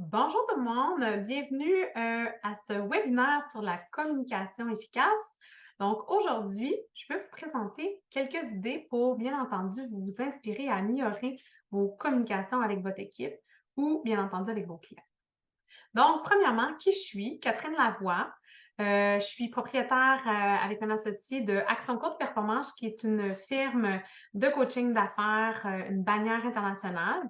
Bonjour tout le monde, bienvenue à ce webinaire sur la communication efficace. Donc aujourd'hui, je veux vous présenter quelques idées pour, bien entendu, vous inspirer à améliorer vos communications avec votre équipe ou, bien entendu, avec vos clients. Donc, premièrement, qui je suis? Catherine Lavoie. Je suis propriétaire avec un associé de Action Coach Performance, qui est une firme de coaching d'affaires, une bannière internationale.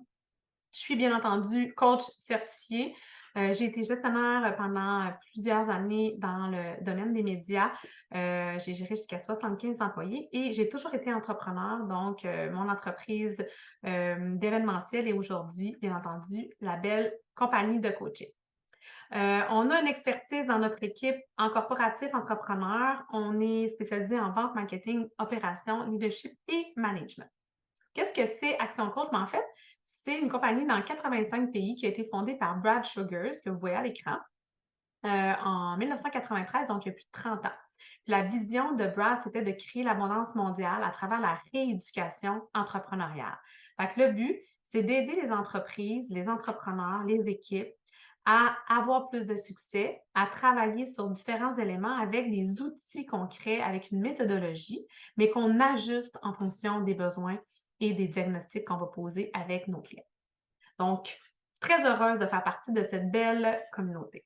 Je suis bien entendu coach certifiée. J'ai été gestionnaire pendant plusieurs années dans le domaine des médias. J'ai géré jusqu'à 75 employés et j'ai toujours été entrepreneur. Donc, mon entreprise d'événementiel est aujourd'hui, bien entendu, la belle compagnie de coaching. On a une expertise dans notre équipe en corporatif entrepreneur. On est spécialisé en vente, marketing, opération, leadership et management. Qu'est-ce que c'est Action Coach? En fait, c'est une compagnie dans 85 pays qui a été fondée par Brad Sugars, que vous voyez à l'écran, en 1993, donc il y a plus de 30 ans. La vision de Brad, c'était de créer l'abondance mondiale à travers la rééducation entrepreneuriale. Fait que le but, c'est d'aider les entreprises, les entrepreneurs, les équipes à avoir plus de succès, à travailler sur différents éléments avec des outils concrets, avec une méthodologie, mais qu'on ajuste en fonction des besoins et des diagnostics qu'on va poser avec nos clients. Donc, très heureuse de faire partie de cette belle communauté.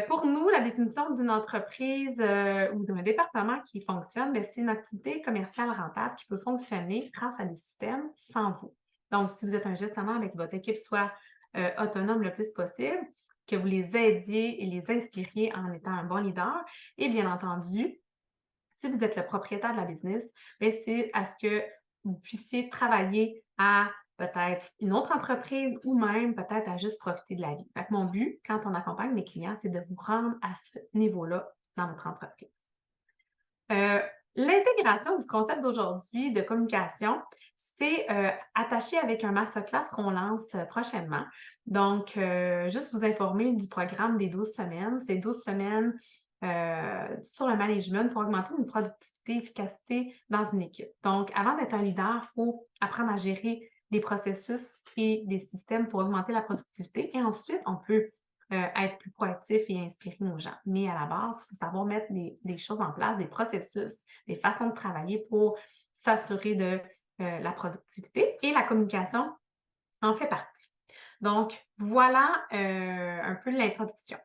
Pour nous, la définition d'une entreprise ou d'un département qui fonctionne, c'est une activité commerciale rentable qui peut fonctionner grâce à des systèmes sans vous. Donc, si vous êtes un gestionnaire avec votre équipe soit autonome le plus possible, que vous les aidiez et les inspiriez en étant un bon leader, et bien entendu, si vous êtes le propriétaire de la business, c'est à ce que vous puissiez travailler à peut-être une autre entreprise ou même peut-être à juste profiter de la vie. Fait que mon but, quand on accompagne mes clients, c'est de vous rendre à ce niveau-là dans votre entreprise. Euh, L'intégration du concept d'aujourd'hui de communication, c'est attaché avec un masterclass qu'on lance prochainement. Donc, juste vous informer du programme des 12 semaines. C'est 12 semaines sur le management pour augmenter une productivité, efficacité dans une équipe. Donc, avant d'être un leader, il faut apprendre à gérer des processus et des systèmes pour augmenter la productivité. Et ensuite, on peut être plus proactif et inspirer nos gens. Mais à la base, il faut savoir mettre des choses en place, des processus, des façons de travailler pour s'assurer de la productivité et la communication en fait partie. Donc, voilà un peu l'introduction.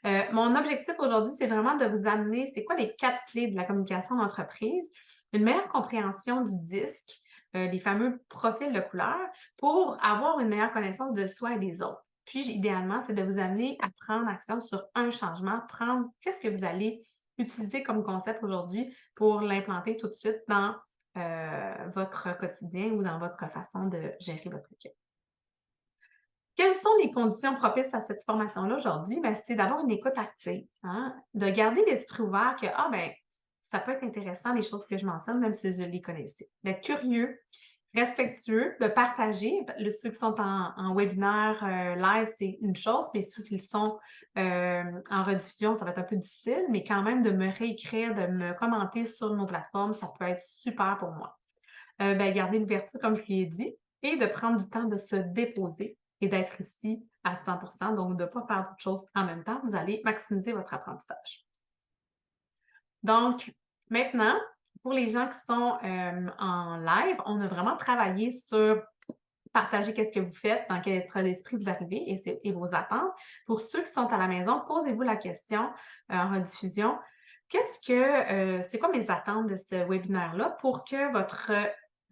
Mon objectif aujourd'hui, c'est vraiment de vous amener, c'est quoi les 4 clés de la communication d'entreprise, une meilleure compréhension du disque, les fameux profils de couleurs, pour avoir une meilleure connaissance de soi et des autres. Puis, idéalement, c'est de vous amener à prendre action sur un changement, prendre qu'est-ce que vous allez utiliser comme concept aujourd'hui pour l'implanter tout de suite dans votre quotidien ou dans votre façon de gérer votre équipe. Quelles sont les conditions propices à cette formation-là aujourd'hui? C'est d'avoir une écoute active, hein, de garder l'esprit ouvert que, ça peut être intéressant les choses que je mentionne, même si je les connaissais. D'être curieux, respectueux, de partager. Ceux qui sont en webinaire live, c'est une chose, mais ceux qui le sont en rediffusion, ça va être un peu difficile, mais quand même de me réécrire, de me commenter sur nos plateformes, ça peut être super pour moi. Garder l'ouverture, comme je l'ai dit, et de prendre du temps de se déposer et d'être ici à 100 donc de ne pas faire d'autres choses en même temps. Vous allez maximiser votre apprentissage. Donc, maintenant, pour les gens qui sont en live, on a vraiment travaillé sur partager qu'est-ce que vous faites, dans quel état d'esprit vous arrivez et vos attentes. Pour ceux qui sont à la maison, posez-vous la question en rediffusion. C'est quoi mes attentes de ce webinaire-là pour que votre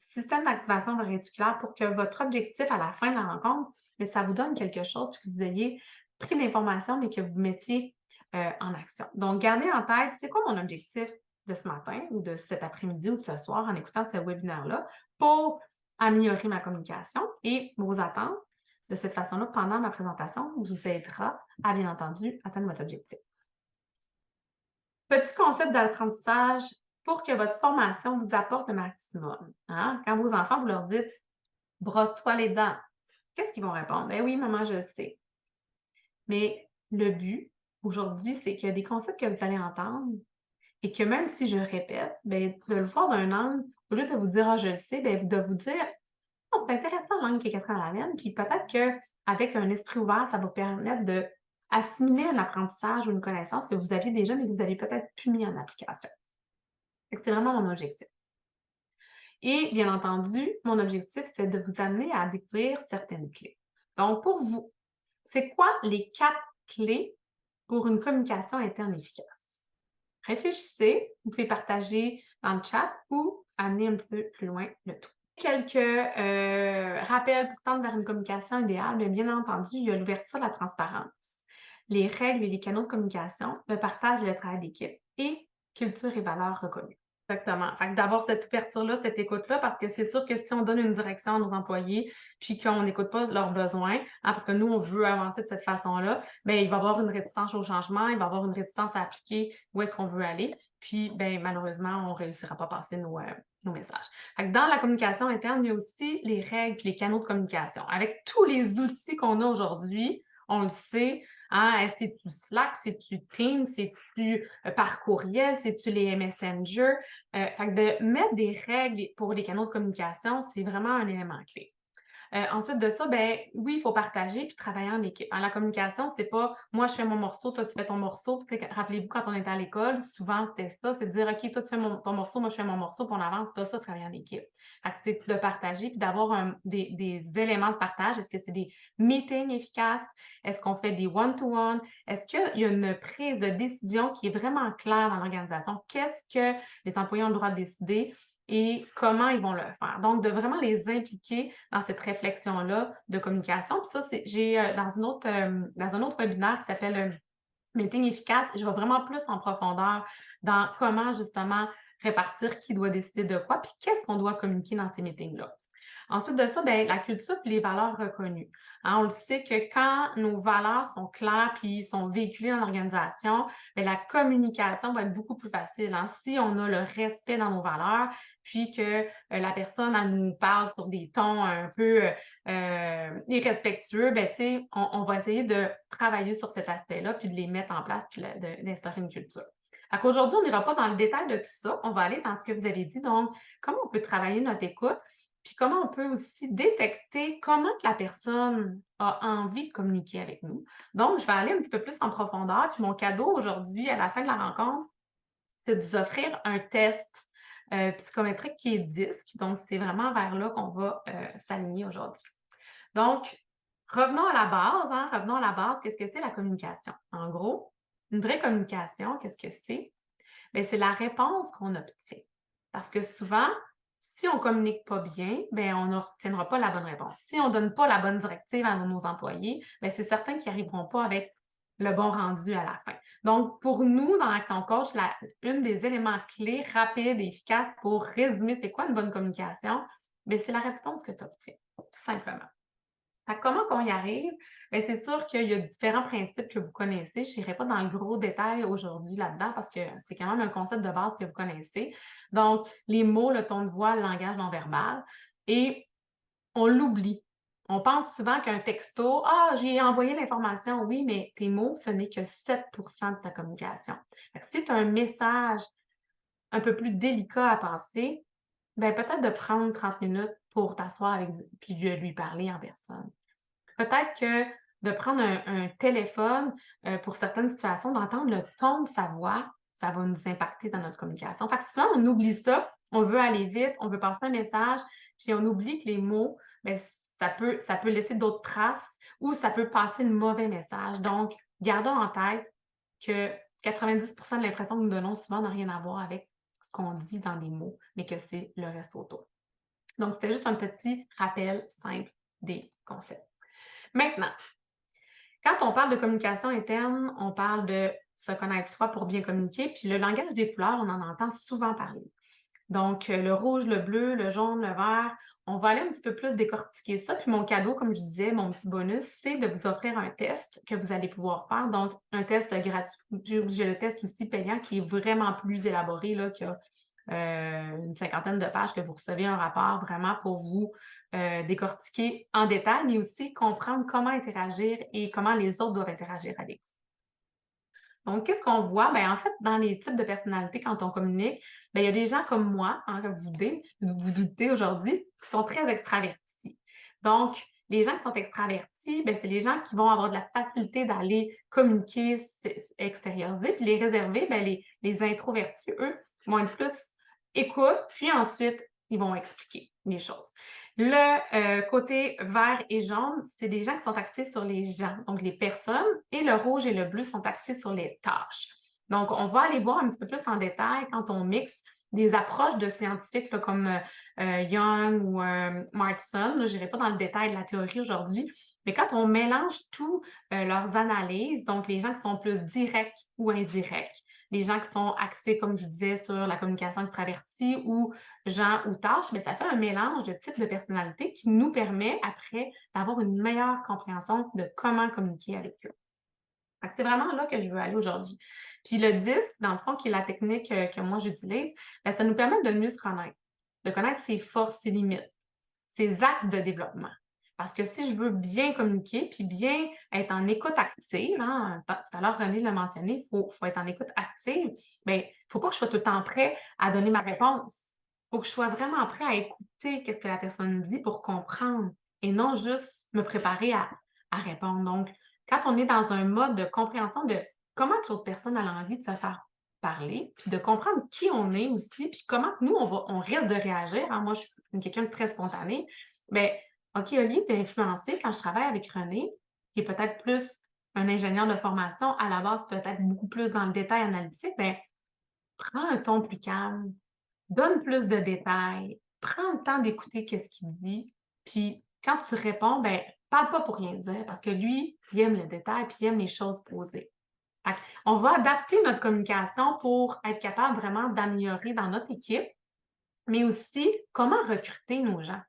système d'activation réticulaire, pour que votre objectif à la fin de la rencontre, ça vous donne quelque chose, que vous ayez pris d'informations, mais que vous mettiez en action. Donc, gardez en tête, c'est quoi mon objectif de ce matin ou de cet après-midi ou de ce soir en écoutant ce webinaire-là pour améliorer ma communication et vos attentes. De cette façon-là, pendant ma présentation, vous aidera à, bien entendu, atteindre votre objectif. Petit concept d'apprentissage pour que votre formation vous apporte le maximum. Hein? Quand vos enfants, vous leur dites « brosse-toi les dents », qu'est-ce qu'ils vont répondre? « Ben oui, maman, je sais. » Mais le but, aujourd'hui, c'est qu'il y a des concepts que vous allez entendre et que même si je répète, de le voir d'un angle, au lieu de vous dire « Ah, je le sais », de vous dire Oh, c'est intéressant la langue que Catherine a la mienne, puis peut-être qu'avec un esprit ouvert, ça va permettre de assimiler un apprentissage ou une connaissance que vous aviez déjà, mais que vous avez peut-être plus mis en application. Fait que c'est vraiment mon objectif. Et bien entendu, mon objectif, c'est de vous amener à découvrir certaines clés. Donc, pour vous, c'est quoi les 4 clés pour une communication interne efficace? Réfléchissez, vous pouvez partager dans le chat ou amener un petit peu plus loin le tout. Quelques rappels pour tendre vers une communication idéale, mais bien entendu, il y a l'ouverture, la transparence, les règles et les canaux de communication, le partage et le travail d'équipe et culture et valeurs reconnues. Exactement. Fait que d'avoir cette ouverture-là, cette écoute-là, parce que c'est sûr que si on donne une direction à nos employés, puis qu'on n'écoute pas leurs besoins, parce que nous, on veut avancer de cette façon-là, bien, il va y avoir une réticence au changement, il va y avoir une réticence à appliquer où est-ce qu'on veut aller. Puis, bien, malheureusement, on ne réussira pas à passer nos messages. Fait que dans la communication interne, il y a aussi les règles, les canaux de communication. Avec tous les outils qu'on a aujourd'hui, on le sait, hein, c'est-tu Slack, c'est-tu Teams, c'est-tu par courriel, c'est-tu les Messenger. Fait que de mettre des règles pour les canaux de communication, c'est vraiment un élément clé. Ensuite de ça, ben oui, il faut partager puis travailler en équipe. Hein, la communication, c'est pas moi je fais mon morceau, toi tu fais ton morceau. Tu sais, rappelez-vous quand on était à l'école, souvent c'était ça, c'est de dire OK, toi tu fais ton morceau, moi je fais mon morceau, puis on avance, c'est pas ça, travailler en équipe. Fait que c'est de partager puis d'avoir des éléments de partage. Est-ce que c'est des meetings efficaces? Est-ce qu'on fait des one-to-one? Est-ce qu'il y a une prise de décision qui est vraiment claire dans l'organisation? Qu'est-ce que les employés ont le droit de décider? Et comment ils vont le faire. Donc, de vraiment les impliquer dans cette réflexion-là de communication. Puis ça, j'ai dans un autre webinaire qui s'appelle Meeting efficace, je vais vraiment plus en profondeur dans comment justement répartir qui doit décider de quoi, puis qu'est-ce qu'on doit communiquer dans ces meetings-là. Ensuite de ça, bien, la culture et les valeurs reconnues. Hein, on le sait que quand nos valeurs sont claires puis sont véhiculées dans l'organisation, bien, la communication va être beaucoup plus facile. Hein. Si on a le respect dans nos valeurs, puis que la personne, elle nous parle sur des tons un peu irrespectueux, bien, on va essayer de travailler sur cet aspect-là, puis de les mettre en place, puis d'instaurer une culture. Aujourd'hui, on n'ira pas dans le détail de tout ça. On va aller dans ce que vous avez dit. Donc, comment on peut travailler notre écoute, puis comment on peut aussi détecter comment que la personne a envie de communiquer avec nous. Donc, je vais aller un petit peu plus en profondeur. Puis mon cadeau aujourd'hui, à la fin de la rencontre, c'est de vous offrir un test psychométrique qui est DISC. Donc, c'est vraiment vers là qu'on va s'aligner aujourd'hui. Donc, revenons à la base. Hein, revenons à la base. Qu'est-ce que c'est la communication? En gros, une vraie communication, qu'est-ce que c'est? Bien, c'est la réponse qu'on obtient. Parce que souvent, si on ne communique pas bien, bien, on n'obtiendra pas la bonne réponse. Si on ne donne pas la bonne directive à nos employés, bien, c'est certain qu'ils n'arriveront pas avec le bon rendu à la fin. Donc, pour nous, dans l'Action Coach, une des éléments clés, rapides et efficaces pour résumer c'est quoi une bonne communication, bien, c'est la réponse que tu obtiens, tout simplement. Comment qu'on y arrive? Bien, c'est sûr qu'il y a différents principes que vous connaissez. Je n'irai pas dans le gros détail aujourd'hui là-dedans parce que c'est quand même un concept de base que vous connaissez. Donc, les mots, le ton de voix, le langage non verbal. Et on l'oublie. On pense souvent qu'un texto, ah, j'ai envoyé l'information, oui, mais tes mots, ce n'est que 7 de ta communication. Fait que si tu as un message un peu plus délicat à passer, bien, peut-être de prendre 30 minutes pour t'asseoir avec, puis de lui parler en personne. Peut-être que de prendre un téléphone pour certaines situations, d'entendre le ton de sa voix, ça va nous impacter dans notre communication. Fait que souvent, on oublie ça, on veut aller vite, on veut passer un message, puis on oublie que les mots, bien, ça peut laisser d'autres traces ou ça peut passer le mauvais message. Donc, gardons en tête que 90 de l'impression que nous donnons souvent n'a rien à voir avec ce qu'on dit dans les mots, mais que c'est le reste autour. Donc, c'était juste un petit rappel simple des concepts. Maintenant, quand on parle de communication interne, on parle de se connaître soi pour bien communiquer, puis le langage des couleurs, on en entend souvent parler. Donc, le rouge, le bleu, le jaune, le vert, on va aller un petit peu plus décortiquer ça. Puis mon cadeau, comme je disais, mon petit bonus, c'est de vous offrir un test que vous allez pouvoir faire. Donc, un test gratuit. J'ai le test aussi payant qui est vraiment plus élaboré, là, qui a une cinquantaine de pages que vous recevez un rapport vraiment pour vous décortiquer en détail, mais aussi comprendre comment interagir et comment les autres doivent interagir avec vous. Donc, qu'est-ce qu'on voit? Bien, en fait, dans les types de personnalités, quand on communique, bien, il y a des gens comme moi, hein, que vous doutez aujourd'hui, qui sont très extravertis. Donc, les gens qui sont extravertis, ben, c'est les gens qui vont avoir de la facilité d'aller communiquer, extérioriser. Puis les réservés, ben, les introvertis, eux, vont être plus écoute, puis ensuite, ils vont expliquer les choses. Le côté vert et jaune, c'est des gens qui sont axés sur les gens, donc les personnes, et le rouge et le bleu sont axés sur les tâches. Donc, on va aller voir un petit peu plus en détail quand on mixe des approches de scientifiques là, comme Young ou Markson. Je n'irai pas dans le détail de la théorie aujourd'hui, mais quand on mélange tous leurs analyses, donc les gens qui sont plus directs ou indirects, les gens qui sont axés, comme je disais, sur la communication extravertie ou gens ou tâches, mais ça fait un mélange de types de personnalités qui nous permet après d'avoir une meilleure compréhension de comment communiquer avec eux. C'est vraiment là que je veux aller aujourd'hui. Puis le disque, dans le fond, qui est la technique que moi j'utilise, ben, ça nous permet de mieux se connaître, de connaître ses forces, ses limites, ses axes de développement. Parce que si je veux bien communiquer, puis bien être en écoute active, hein, tout à l'heure René l'a mentionné, il faut être en écoute active, bien, il ne faut pas que je sois tout le temps prêt à donner ma réponse. Il faut que je sois vraiment prêt à écouter qu'est-ce que la personne me dit pour comprendre et non juste me préparer à répondre. Donc, quand on est dans un mode de compréhension de comment l'autre personne a envie de se faire parler, puis de comprendre qui on est aussi, puis comment nous, on risque de réagir. Hein. Moi, je suis quelqu'un de très spontané. Bien, OK, Oli, tu es influencé quand je travaille avec René, qui est peut-être plus un ingénieur de formation, à la base, peut-être beaucoup plus dans le détail analytique. Bien, prends un ton plus calme, donne plus de détails, prends le temps d'écouter qu'est-ce qu'il dit, puis quand tu réponds, ben parle pas pour rien dire, parce que lui, il aime le détail, puis il aime les choses posées. On va adapter notre communication pour être capable vraiment d'améliorer dans notre équipe, mais aussi comment recruter nos gens.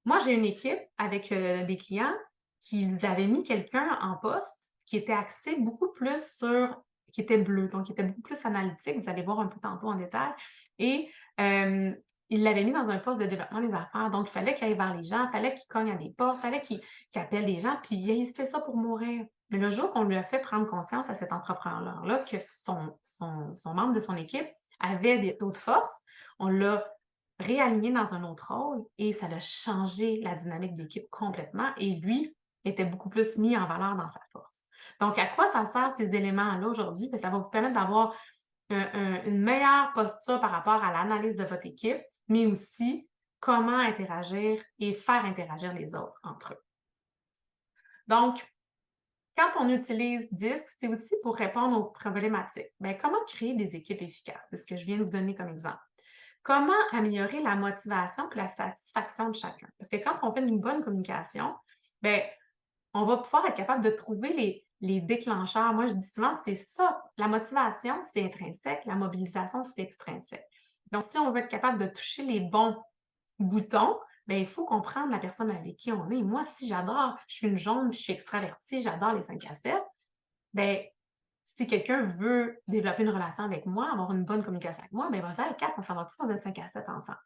Moi, j'ai une équipe avec des clients qui avaient mis quelqu'un en poste qui était axé beaucoup plus sur, qui était bleu, donc qui était beaucoup plus analytique. Vous allez voir un peu tantôt en détail. Et il l'avait mis dans un poste de développement des affaires. Donc, il fallait qu'il aille vers les gens, il fallait qu'il cogne à des portes, il fallait qu'il appelle des gens, puis il haïssait ça pour mourir. Mais le jour qu'on lui a fait prendre conscience à cet entrepreneur-là que son membre de son équipe avait d'autres forces, on l'a réaligné dans un autre rôle et ça a changé la dynamique d'équipe complètement et lui était beaucoup plus mis en valeur dans sa force. Donc, à quoi ça sert ces éléments-là aujourd'hui? Ça va vous permettre d'avoir une meilleure posture par rapport à l'analyse de votre équipe, mais aussi comment interagir et faire interagir les autres entre eux. Donc, quand on utilise DISC, c'est aussi pour répondre aux problématiques. Bien, comment créer des équipes efficaces? C'est ce que je viens de vous donner comme exemple. Comment améliorer la motivation et la satisfaction de chacun? Parce que quand on fait une bonne communication, bien, on va pouvoir être capable de trouver les déclencheurs. Moi, je dis souvent, c'est ça. La motivation, c'est intrinsèque. La mobilisation, c'est extrinsèque. Donc, si on veut être capable de toucher les bons boutons, bien, il faut comprendre la personne avec qui on est. Moi, si j'adore, je suis une jaune, je suis extravertie, j'adore les 5 à 7, bien, si quelqu'un veut développer une relation avec moi, avoir une bonne communication avec moi, bien, il va dire, 4, on s'en va-tu dans un 5 à 7 ensemble?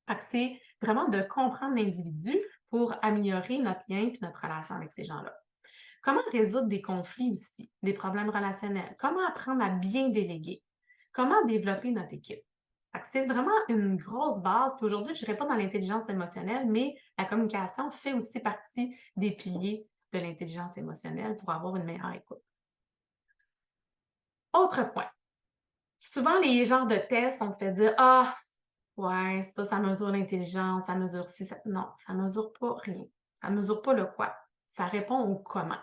Fait que c'est vraiment de comprendre l'individu pour améliorer notre lien et notre relation avec ces gens-là. Comment résoudre des conflits aussi, des problèmes relationnels? Comment apprendre à bien déléguer? Comment développer notre équipe? C'est vraiment une grosse base. Puis aujourd'hui, je ne dirais pas dans l'intelligence émotionnelle, mais la communication fait aussi partie des piliers de l'intelligence émotionnelle pour avoir une meilleure écoute. Autre point. Souvent, les genres de tests, on se fait dire ah, ouais, ça mesure l'intelligence, ça mesure ci, ça. Non, ça mesure pas rien. Ça mesure pas le quoi. Ça répond au comment.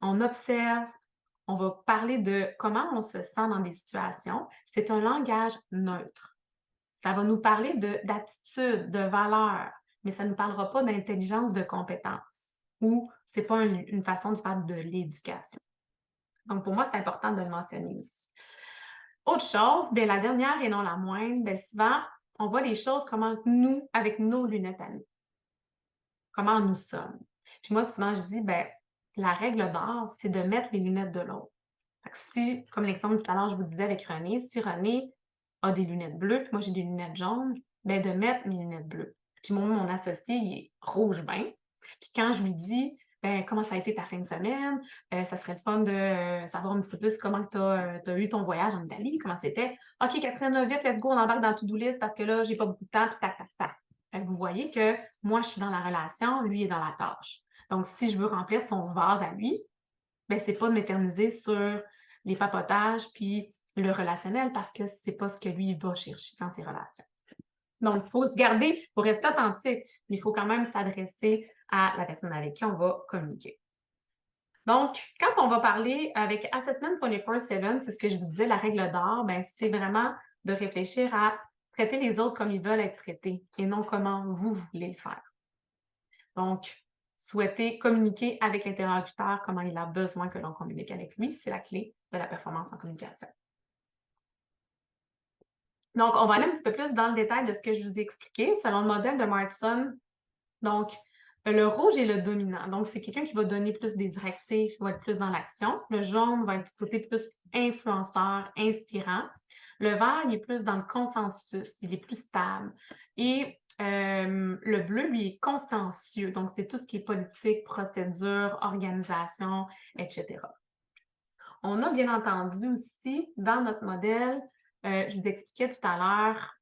On observe, on va parler de comment on se sent dans des situations. C'est un langage neutre. Ça va nous parler d'attitude, de valeur, mais ça ne nous parlera pas d'intelligence, de compétence. Ou c'est pas une façon de faire de l'éducation. Donc, pour moi, c'est important de le mentionner aussi. Autre chose, bien, la dernière et non la moindre, bien, souvent, on voit les choses comment nous, avec nos lunettes à nous, comment nous sommes. Puis moi, souvent, je dis, bien, la règle d'or, c'est de mettre les lunettes de l'autre. Si, comme l'exemple tout à l'heure, je vous disais avec René, si René a des lunettes bleues, puis moi j'ai des lunettes jaunes, bien, de mettre mes lunettes bleues. Puis mon associé, il est rouge bain. Puis quand je lui dis, ben, comment ça a été ta fin de semaine, ça serait le fun de savoir un petit peu plus comment tu as eu ton voyage en Italie, comment c'était. OK, Catherine, là, vite, let's go, on embarque dans tout do list parce que là, j'ai pas beaucoup de temps, puis tac, tac, tac. Vous voyez que moi, je suis dans la relation, lui est dans la tâche. Donc, si je veux remplir son vase à lui, ben, c'est pas de m'éterniser sur les papotages puis le relationnel parce que c'est pas ce que lui va chercher dans ses relations. Donc, il faut se garder, il faut rester authentique, mais il faut quand même s'adresser à la personne avec qui on va communiquer. Donc, quand on va parler avec Assessment 24/7, c'est ce que je vous disais, la règle d'or, ben, c'est vraiment de réfléchir à traiter les autres comme ils veulent être traités et non comment vous voulez le faire. Donc, souhaiter communiquer avec l'interlocuteur comment il a besoin que l'on communique avec lui, c'est la clé de la performance en communication. Donc, on va aller un petit peu plus dans le détail de ce que je vous ai expliqué selon le modèle de Markson. Donc, le rouge est le dominant. Donc, c'est quelqu'un qui va donner plus des directives, qui va être plus dans l'action. Le jaune va être du côté plus influenceur, inspirant. Le vert, il est plus dans le consensus, il est plus stable. Et le bleu, lui, est consciencieux. Donc, c'est tout ce qui est politique, procédure, organisation, etc. On a bien entendu aussi, dans notre modèle, je vous expliquais tout à l'heure,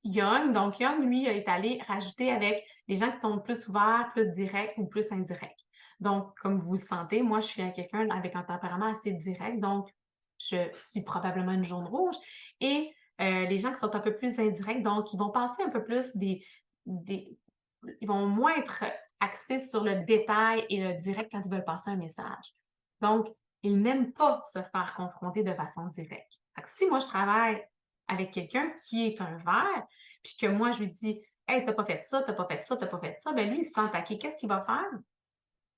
Young. Donc, Young, lui, est allé rajouter avec les gens qui sont plus ouverts, plus directs ou plus indirects. Donc, comme vous le sentez, moi, je suis quelqu'un avec un tempérament assez direct, donc je suis probablement une jaune rouge. Et les gens qui sont un peu plus indirects, donc, ils vont passer un peu plus ils vont moins être axés sur le détail et le direct quand ils veulent passer un message. Donc, ils n'aiment pas se faire confronter de façon directe. Fait que si moi, je travaille avec quelqu'un qui est un vert, puis que moi, je lui dis Hey, t'as pas fait ça, t'as pas fait ça, t'as pas fait ça, ben lui, il se sent attaqué. Qu'est-ce qu'il va faire?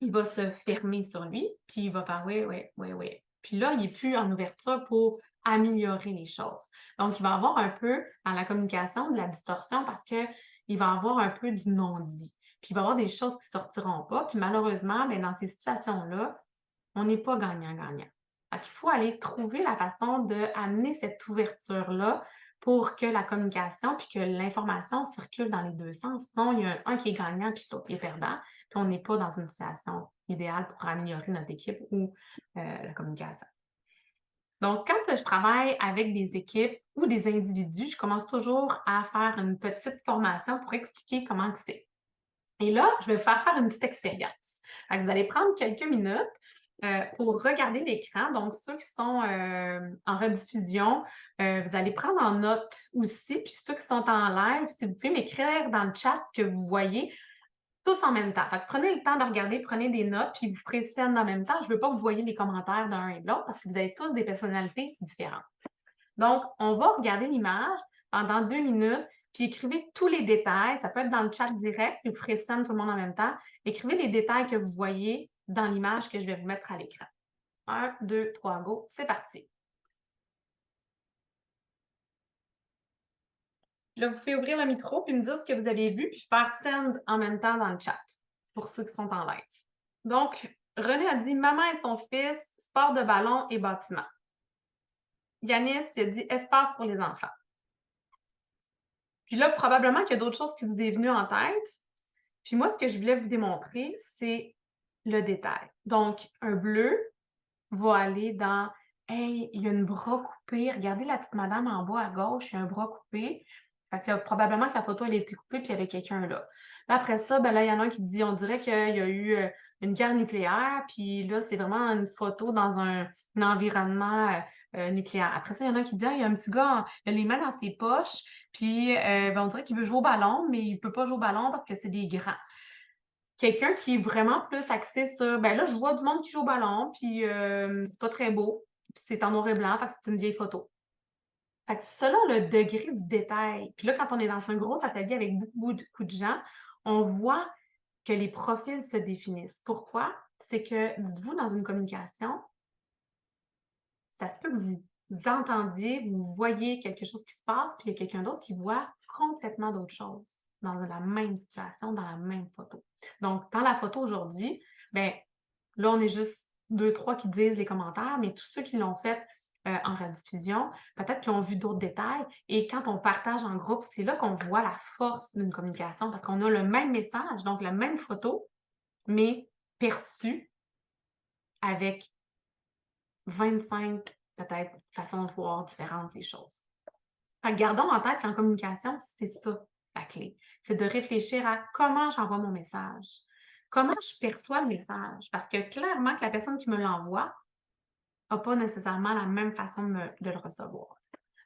Il va se fermer sur lui, puis il va faire oui, oui, oui, oui. Puis là, il n'est plus en ouverture pour améliorer les choses. Donc, il va avoir un peu dans la communication de la distorsion parce qu'il va avoir un peu du non-dit. Puis il va y avoir des choses qui ne sortiront pas. Puis malheureusement, ben, dans ces situations-là, on n'est pas gagnant-gagnant. Il faut aller trouver la façon d'amener cette ouverture-là pour que la communication puis que l'information circule dans les deux sens. Sinon, il y a un qui est gagnant puis l'autre qui est perdant. Puis on n'est pas dans une situation idéale pour améliorer notre équipe ou la communication. Donc, quand je travaille avec des équipes ou des individus, je commence toujours à faire une petite formation pour expliquer comment c'est. Et là, je vais vous faire une petite expérience. Vous allez prendre quelques minutes pour regarder l'écran. Donc, ceux qui sont en rediffusion, vous allez prendre en note aussi. Puis ceux qui sont en live, si vous pouvez m'écrire dans le chat ce que vous voyez tous en même temps. Fait que prenez le temps de regarder, prenez des notes, puis vous ferez scène en même temps. Je ne veux pas que vous voyez les commentaires d'un et de l'autre parce que vous avez tous des personnalités différentes. Donc, on va regarder l'image pendant 2 minutes, puis écrivez tous les détails. Ça peut être dans le chat direct, puis vous ferez scène tout le monde en même temps. Écrivez les détails que vous voyez dans l'image que je vais vous mettre à l'écran. 1, 2, 3, go. C'est parti. Là, vous pouvez ouvrir le micro, puis me dire ce que vous avez vu, puis faire send en même temps dans le chat, pour ceux qui sont en live. Donc, René a dit « Maman et son fils, sport de ballon et bâtiment ». Yanis, il a dit « Espace pour les enfants ». Puis là, probablement qu'il y a d'autres choses qui vous est venues en tête. Puis moi, ce que je voulais vous démontrer, c'est le détail. Donc, un bleu va aller dans Hey, il y a une bras coupée. Regardez la petite madame en bas à gauche, il y a un bras coupé. Fait que là, probablement que la photo, elle a été coupée, puis il y avait quelqu'un là. Là, après ça, ben là, il y en a un qui dit on dirait qu'il y a eu une guerre nucléaire, puis là, c'est vraiment une photo dans un environnement nucléaire. Après ça, il y en a un qui dit il y a un petit gars, il a les mains dans ses poches, puis ben, on dirait qu'il veut jouer au ballon, mais il peut pas jouer au ballon parce que c'est des grands. Quelqu'un qui est vraiment plus axé sur ben là, je vois du monde qui joue au ballon, puis c'est pas très beau, puis c'est en noir et blanc, fait que c'est une vieille photo. Fait que selon le degré du détail, puis là, quand on est dans un gros atelier avec beaucoup de gens, on voit que les profils se définissent. Pourquoi? C'est que, dites-vous, dans une communication, ça se peut que vous entendiez, vous voyez quelque chose qui se passe, puis il y a quelqu'un d'autre qui voit complètement d'autres choses dans la même situation, dans la même photo. Donc, dans la photo aujourd'hui, ben là, on est juste 2, 3 qui disent les commentaires, mais tous ceux qui l'ont fait en rediffusion, peut-être qu'ils ont vu d'autres détails. Et quand on partage en groupe, c'est là qu'on voit la force d'une communication parce qu'on a le même message, donc la même photo, mais perçue avec 25 peut-être façons de voir différentes les choses. Fait que gardons en tête qu'en communication, c'est ça. la clé. C'est de réfléchir à comment j'envoie mon message. Comment je perçois le message? Parce que clairement que la personne qui me l'envoie n'a pas nécessairement la même façon de le recevoir.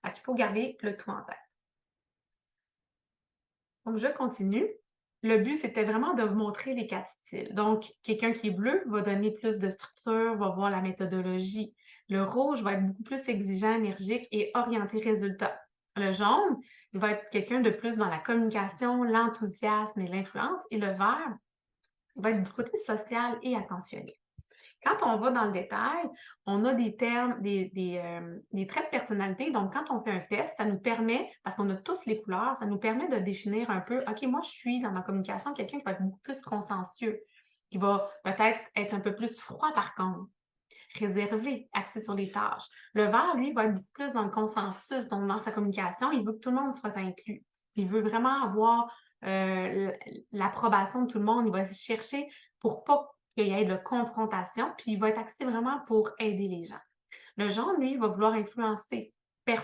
Fait qu'il faut garder le tout en tête. Donc, je continue. Le but, c'était vraiment de vous montrer les 4 styles. Donc, quelqu'un qui est bleu va donner plus de structure, va voir la méthodologie. Le rouge va être beaucoup plus exigeant, énergique et orienté résultat. Le jaune, il va être quelqu'un de plus dans la communication, l'enthousiasme et l'influence. Et le vert, il va être du côté social et attentionné. Quand on va dans le détail, on a des termes, des traits de personnalité. Donc, quand on fait un test, ça nous permet, parce qu'on a tous les couleurs, ça nous permet de définir un peu, OK, moi, je suis dans ma communication quelqu'un qui va être beaucoup plus consciencieux, qui va peut-être être un peu plus froid par contre, réservé, axé sur les tâches. Le vert, lui, va être beaucoup plus dans le consensus, donc dans sa communication, il veut que tout le monde soit inclus. Il veut vraiment avoir l'approbation de tout le monde. Il va chercher pour pas qu'il y ait de confrontation, puis il va être axé vraiment pour aider les gens. Le jaune, lui, va vouloir influencer, il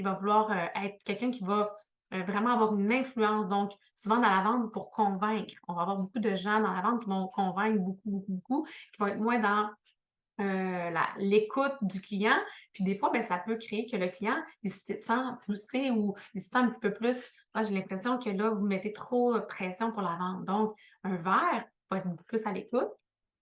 va vouloir être quelqu'un qui va vraiment avoir une influence. Donc, souvent dans la vente pour convaincre. On va avoir beaucoup de gens dans la vente qui vont convaincre beaucoup, beaucoup, beaucoup, qui vont être moins dans l'écoute du client. Puis des fois, ben, ça peut créer que le client, il se sent poussé ou il se sent un petit peu plus, moi j'ai l'impression que là, vous mettez trop pression pour la vente. Donc, un verre va être beaucoup plus à l'écoute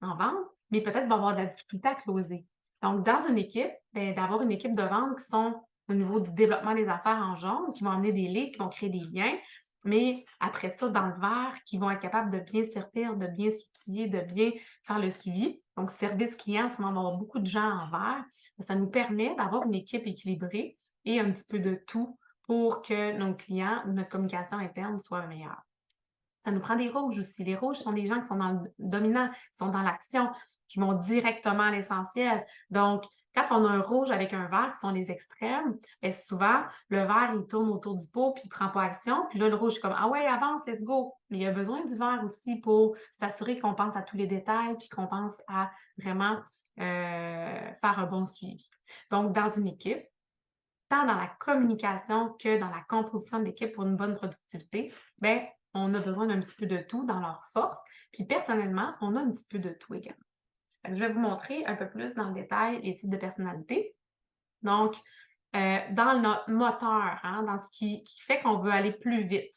en vente, mais peut-être va avoir de la difficulté à closer. Donc, dans une équipe, ben, d'avoir une équipe de vente qui sont au niveau du développement des affaires en jaune, qui vont amener des leads, qui vont créer des liens, mais après ça, dans le vert, qui vont être capables de bien servir, de bien s'outiller, de bien faire le suivi. Donc, service client, souvent, on va avoir beaucoup de gens en vert. Ça nous permet d'avoir une équipe équilibrée et un petit peu de tout pour que nos clients ou notre communication interne soit meilleure. Ça nous prend des rouges aussi. Les rouges sont des gens qui sont dans le dominant, qui sont dans l'action, qui vont directement à l'essentiel. Donc, quand on a un rouge avec un vert qui sont les extrêmes, bien souvent, le vert, il tourne autour du pot puis il prend pas action. Puis là, le rouge est comme ah ouais, avance, let's go. Mais il y a besoin du vert aussi pour s'assurer qu'on pense à tous les détails puis qu'on pense à vraiment faire un bon suivi. Donc, dans une équipe, tant dans la communication que dans la composition de l'équipe pour une bonne productivité, bien, on a besoin d'un petit peu de tout dans leurs forces. Puis personnellement, on a un petit peu de tout également. Je vais vous montrer un peu plus dans le détail les types de personnalités. Donc, dans notre moteur, hein, dans ce qui fait qu'on veut aller plus vite,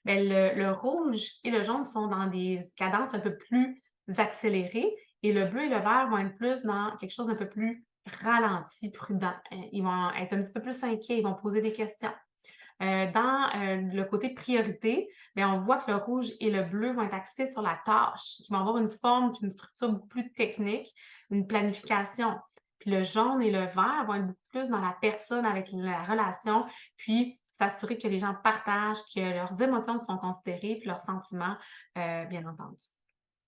bien, le rouge et le jaune sont dans des cadences un peu plus accélérées et le bleu et le vert vont être plus dans quelque chose d'un peu plus ralenti, prudent. Ils vont être un petit peu plus inquiets, ils vont poser des questions. Dans le côté priorité, bien, on voit que le rouge et le bleu vont être axés sur la tâche, qui vont avoir une forme et une structure beaucoup plus technique, une planification. Puis le jaune et le vert vont être beaucoup plus dans la personne avec la relation, puis s'assurer que les gens partagent, que leurs émotions sont considérées, puis leurs sentiments, bien entendu.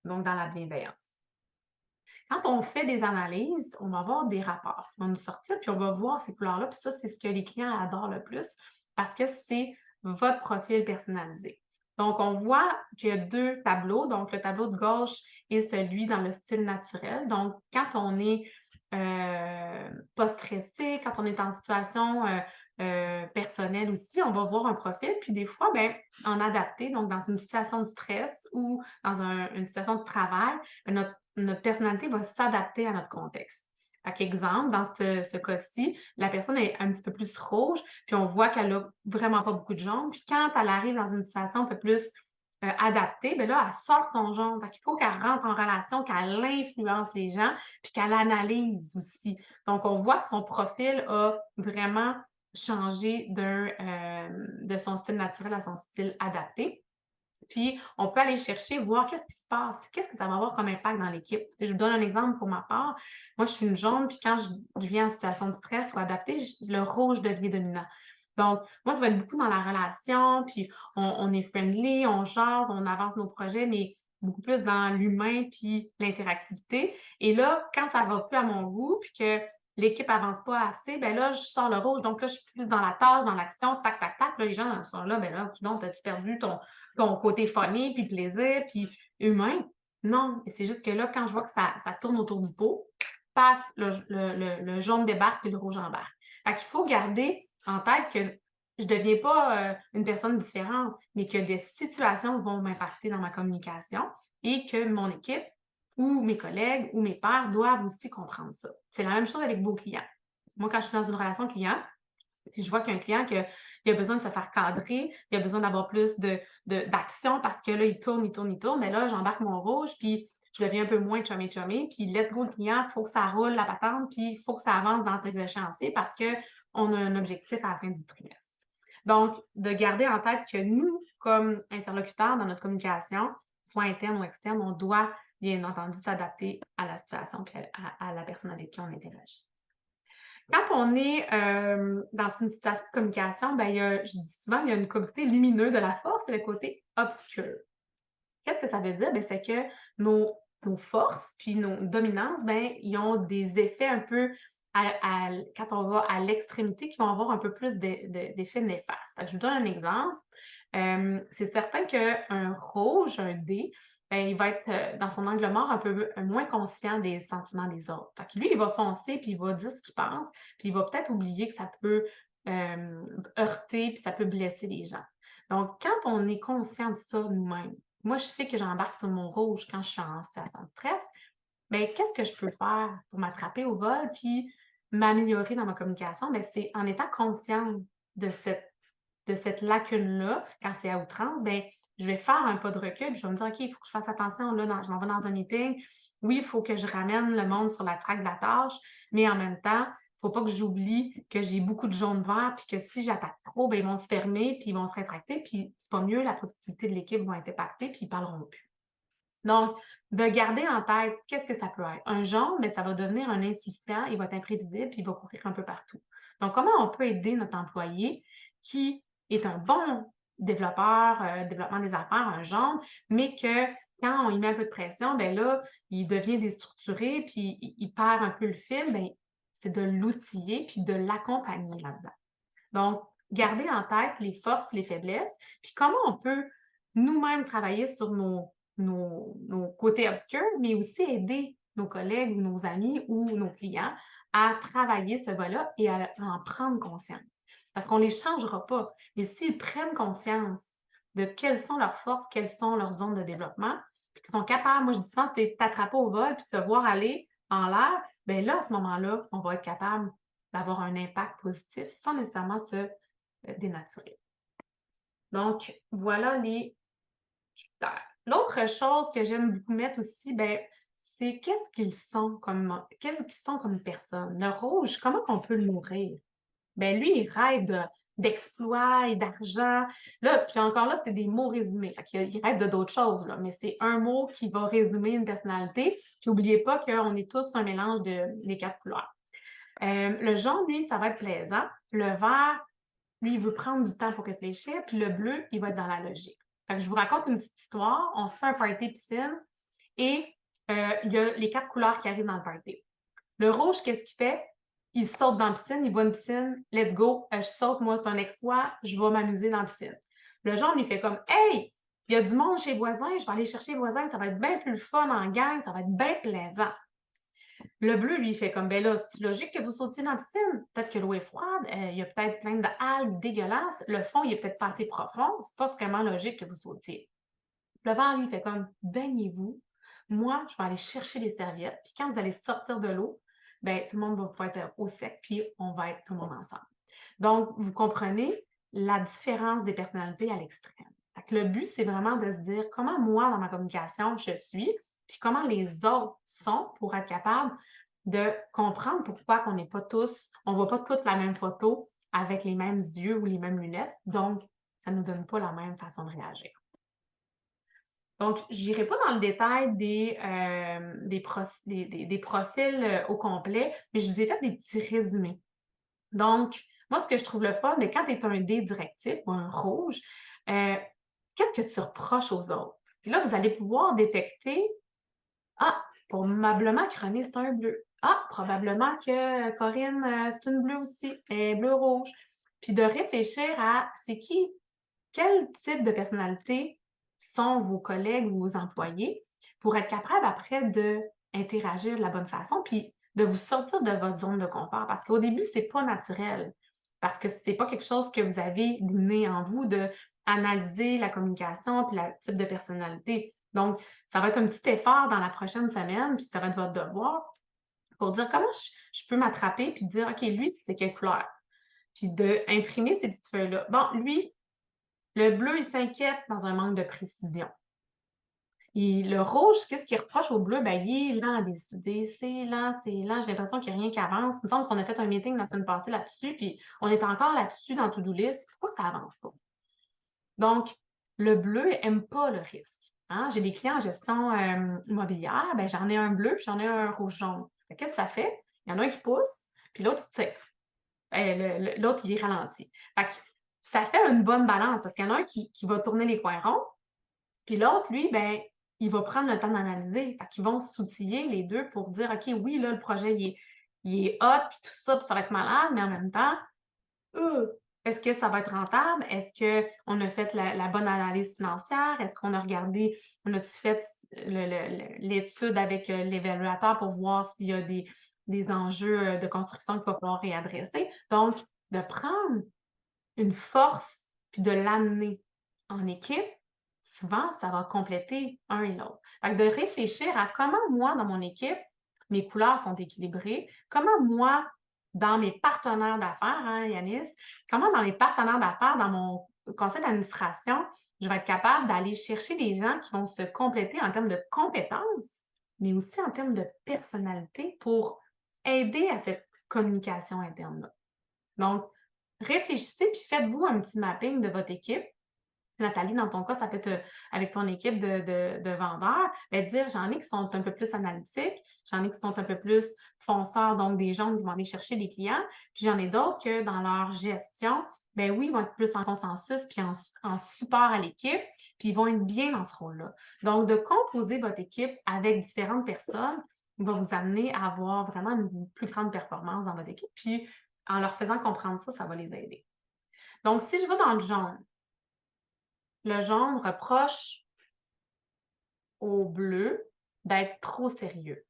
Donc, dans la bienveillance. Quand on fait des analyses, on va avoir des rapports qui vont nous sortir, puis on va voir ces couleurs-là, puis ça, c'est ce que les clients adorent le plus parce que c'est votre profil personnalisé. Donc, on voit qu'il y a 2 tableaux. Donc, le tableau de gauche est celui dans le style naturel. Donc, quand on est pas stressé, quand on est en situation personnelle aussi, on va voir un profil. Puis des fois, ben, en adapté, donc dans une situation de stress ou dans une situation de travail, ben, notre personnalité va s'adapter à notre contexte. Par exemple, dans ce cas-ci, la personne est un petit peu plus rouge, puis on voit qu'elle a vraiment pas beaucoup de jaune. Puis quand elle arrive dans une situation un peu plus adaptée, bien là, elle sort son jaune. Fait qu'il faut qu'elle rentre en relation, qu'elle influence les gens, puis qu'elle analyse aussi. Donc, on voit que son profil a vraiment changé de son style naturel à son style adapté. Puis, on peut aller chercher, voir qu'est-ce qui se passe, qu'est-ce que ça va avoir comme impact dans l'équipe. Je vous donne un exemple pour ma part. Moi, je suis une jaune, puis quand je viens en situation de stress ou adaptée, le rouge devient dominant. Donc, moi, je vais être beaucoup dans la relation, puis on est friendly, on jase, on avance nos projets, mais beaucoup plus dans l'humain puis l'interactivité. Et là, quand ça va plus à mon goût, puis que l'équipe avance pas assez, ben là, je sors le rouge. Donc là, je suis plus dans la tâche, dans l'action, tac, tac, tac. Là, les gens sont là, ben là, donc, as-tu perdu ton côté funny, puis plaisir, puis humain? Non, c'est juste que là, quand je vois que ça tourne autour du pot, paf, le jaune débarque et le rouge embarque. Fait qu'il faut garder en tête que je deviens pas une personne différente, mais que des situations vont m'impacter dans ma communication et que mon équipe ou mes collègues ou mes pairs doivent aussi comprendre ça. C'est la même chose avec vos clients. Moi, quand je suis dans une relation client, puis je vois qu'un client il a besoin de se faire cadrer, il a besoin d'avoir plus d'action parce que là, il tourne, mais là, j'embarque mon rouge, puis je deviens un peu moins chummy, puis let's go le client, il faut que ça roule la patente, puis il faut que ça avance dans tes échéanciers parce qu'on a un objectif à la fin du trimestre. Donc, de garder en tête que nous, comme interlocuteurs dans notre communication, soit interne ou externe, on doit bien entendu s'adapter à la situation et à la personne avec qui on interagit. Quand on est dans une situation de communication, ben, je dis souvent, il y a une côté lumineux de la force et le côté obscur. Qu'est-ce que ça veut dire? Ben, c'est que nos forces puis nos dominances, ben, ils ont des effets un peu quand on va à l'extrémité qui vont avoir un peu plus d'effets néfastes. Je vous donne un exemple. C'est certain qu'un rouge, un dé, ben, il va être dans son angle mort un peu moins conscient des sentiments des autres. Fait que lui, il va foncer, puis il va dire ce qu'il pense, puis il va peut-être oublier que ça peut heurter, puis ça peut blesser les gens. Donc, quand on est conscient de ça nous-mêmes, moi, je sais que j'embarque sur mon rouge quand je suis en situation de stress, mais qu'est-ce que je peux faire pour m'attraper au vol puis m'améliorer dans ma communication? Ben, c'est en étant consciente de cette lacune-là, quand c'est à outrance, ben, je vais faire un pas de recul, puis je vais me dire, OK, il faut que je fasse attention, là, je m'en vais dans un meeting. Oui, il faut que je ramène le monde sur la traque de la tâche, mais en même temps, il ne faut pas que j'oublie que j'ai beaucoup de jaune vert, puis que si j'attaque trop, ben, ils vont se fermer, puis ils vont se rétracter, puis c'est pas mieux, la productivité de l'équipe va être impactée, puis ils parleront plus. Donc, de garder en tête, qu'est-ce que ça peut être? Un jaune, mais ça va devenir un insouciant, il va être imprévisible, puis il va courir un peu partout. Donc, comment on peut aider notre employé qui est un bon développeur, développement des affaires, un jaune, mais que quand on y met un peu de pression, ben là, il devient déstructuré, puis il perd un peu le fil, ben, c'est de l'outiller, puis de l'accompagner là-dedans. Donc, garder en tête les forces, les faiblesses, puis comment on peut nous-mêmes travailler sur nos côtés obscurs, mais aussi aider nos collègues ou nos amis ou nos clients à travailler ce volet-là et à en prendre conscience. Parce qu'on ne les changera pas. Mais s'ils prennent conscience de quelles sont leurs forces, quelles sont leurs zones de développement, puis qu'ils sont capables, moi je dis souvent, c'est t'attraper au vol puis te voir aller en l'air, bien là, à ce moment-là, on va être capable d'avoir un impact positif sans nécessairement se dénaturer. Donc, voilà les critères. L'autre chose que j'aime beaucoup mettre aussi, ben, c'est qu'est-ce qu'ils sont comme personne. Le rouge, comment on peut le nourrir? Ben lui, il rêve d'exploits et d'argent. Là, puis encore là, c'était des mots résumés. Fait qu'il rêve de d'autres choses, là, mais c'est un mot qui va résumer une personnalité. Puis n'oubliez pas qu'on est tous un mélange des 4 couleurs. Le jaune, lui, ça va être plaisant. Le vert, lui, il veut prendre du temps pour réfléchir. Puis le bleu, il va être dans la logique. Fait que je vous raconte une petite histoire. On se fait un party piscine et il y a les 4 couleurs qui arrivent dans le party. Le rouge, qu'est-ce qu'il fait? Il saute dans la piscine, il voit une piscine, let's go, je saute, moi, c'est un exploit, je vais m'amuser dans la piscine. Le jaune, il fait comme, hey, il y a du monde chez les voisins, je vais aller chercher les voisins, ça va être bien plus le fun en gang, ça va être bien plaisant. Le bleu, lui, il fait comme, ben là, c'est logique que vous sautiez dans la piscine. Peut-être que l'eau est froide, il y a peut-être plein d'algues dégueulasses, le fond, il est peut-être pas assez profond, c'est pas vraiment logique que vous sautiez. Le vert, lui, il fait comme, baignez-vous. Moi, je vais aller chercher les serviettes, puis quand vous allez sortir de l'eau, ben, tout le monde va pouvoir être au sec, puis on va être tout le monde ensemble. Donc, vous comprenez la différence des personnalités à l'extrême. Le but, c'est vraiment de se dire comment moi, dans ma communication, je suis, puis comment les autres sont pour être capable de comprendre pourquoi on n'est pas tous, on ne voit pas toutes la même photo avec les mêmes yeux ou les mêmes lunettes. Donc, ça ne nous donne pas la même façon de réagir. Donc, je n'irai pas dans le détail des profils au complet, mais je vous ai fait des petits résumés. Donc, moi, ce que je trouve le fun, mais quand tu es un dé directif ou un rouge, qu'est-ce que tu reproches aux autres? Puis là, vous allez pouvoir détecter, ah, probablement que René, c'est un bleu. Ah, probablement que Corinne, c'est une bleue aussi, bleu-rouge. Puis de réfléchir à quel type de personnalité sont vos collègues ou vos employés pour être capable après d'interagir de la bonne façon, puis de vous sortir de votre zone de confort. Parce qu'au début, c'est pas naturel. parce que c'est pas quelque chose que vous avez d'inné en vous de analyser la communication puis le type de personnalité. Donc, ça va être un petit effort dans la prochaine semaine, puis ça va être votre devoir pour dire comment je peux m'attraper puis dire, OK, lui, c'est quelle couleur? Puis d'imprimer ces petites feuilles-là. Bon, lui, le bleu, il s'inquiète dans un manque de précision. Et le rouge, qu'est-ce qu'il reproche au bleu? Ben, il est lent à décider, c'est lent, c'est lent. J'ai l'impression qu'il n'y a rien qui avance. Il me semble qu'on a fait un meeting la semaine passée là-dessus, puis on est encore là-dessus dans To-Do List. Pourquoi ça avance pas? Donc, le bleu aime pas le risque. Hein? J'ai des clients en gestion immobilière, ben, j'en ai un bleu puis j'en ai un rouge-jaune. Qu'est-ce que ça fait? Il y en a un qui pousse, puis l'autre, il tire. L'autre, il est ralenti. Fait que ça fait une bonne balance parce qu'il y en a un qui va tourner les coins ronds, puis l'autre, lui, ben, il va prendre le temps d'analyser. Fait qu'ils vont s'outiller les deux pour dire, OK, oui, là, le projet, il est hot, puis tout ça, puis ça va être malade, mais en même temps, est-ce que ça va être rentable? Est-ce qu'on a fait la bonne analyse financière? Est-ce qu'on a regardé, on a-tu fait l'étude avec l'évaluateur pour voir s'il y a des enjeux de construction qu'il va falloir réadresser? Donc, de prendre une force puis de l'amener en équipe, souvent, ça va compléter un et l'autre. Fait que de réfléchir à comment moi, dans mon équipe, mes couleurs sont équilibrées, comment moi, dans mes partenaires d'affaires, hein, Yanis, comment dans mes partenaires d'affaires, dans mon conseil d'administration, je vais être capable d'aller chercher des gens qui vont se compléter en termes de compétences, mais aussi en termes de personnalité pour aider à cette communication interne-là. Donc, réfléchissez puis faites-vous un petit mapping de votre équipe. Nathalie, dans ton cas, ça peut être avec ton équipe de vendeurs, ben, dire j'en ai qui sont un peu plus analytiques, j'en ai qui sont un peu plus fonceurs, donc des gens qui vont aller chercher des clients, puis j'en ai d'autres que dans leur gestion, ben oui, ils vont être plus en consensus puis en support à l'équipe, puis ils vont être bien dans ce rôle-là. Donc, de composer votre équipe avec différentes personnes va vous amener à avoir vraiment une plus grande performance dans votre équipe, puis en leur faisant comprendre ça, ça va les aider. Donc, si je vais dans le jaune reproche au bleu d'être trop sérieux,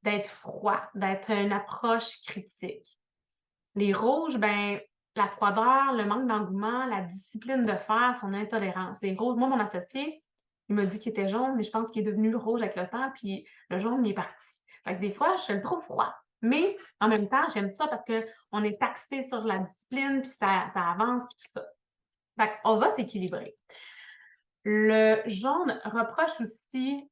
d'être froid, d'être une approche critique. Les rouges, ben, la froideur, le manque d'engouement, la discipline de faire, son intolérance. Les rouges, moi, mon associé, il m'a dit qu'il était jaune, mais je pense qu'il est devenu rouge avec le temps, puis le jaune, il est parti. Fait que des fois, je le trouve froid. Mais en même temps, j'aime ça parce qu'on est taxé sur la discipline, puis ça avance, puis tout ça. Fait qu'on va s'équilibrer. Le jaune reproche aussi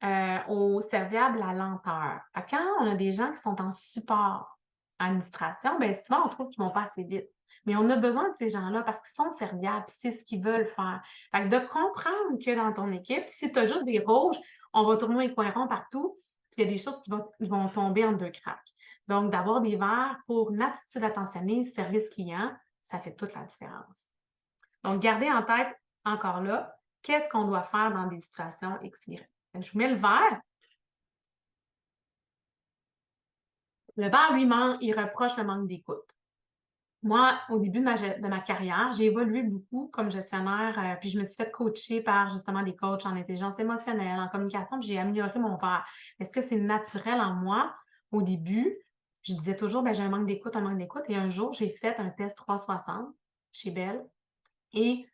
au serviable la lenteur. Fait que quand on a des gens qui sont en support à l'administration, bien souvent on trouve qu'ils vont pas assez vite. Mais on a besoin de ces gens-là parce qu'ils sont serviables, puis c'est ce qu'ils veulent faire. Fait que de comprendre que dans ton équipe, si tu as juste des rouges, on va tourner les coins ronds partout, puis il y a des choses qui vont tomber en deux cracks. Donc, d'avoir des verts pour une attitude attentionnée, service client, ça fait toute la différence. Donc, gardez en tête encore là, qu'est-ce qu'on doit faire dans des situations X, Y. Je vous mets le vert. Le vert, lui, il reproche le manque d'écoute. Moi, au début de ma carrière, j'ai évolué beaucoup comme gestionnaire, puis je me suis fait coacher par justement des coachs en intelligence émotionnelle, en communication, puis j'ai amélioré mon vert. Est-ce que c'est naturel en moi? Au début, je disais toujours, ben, j'ai un manque d'écoute, un manque d'écoute. Et un jour, j'ai fait un test 360 chez Bell et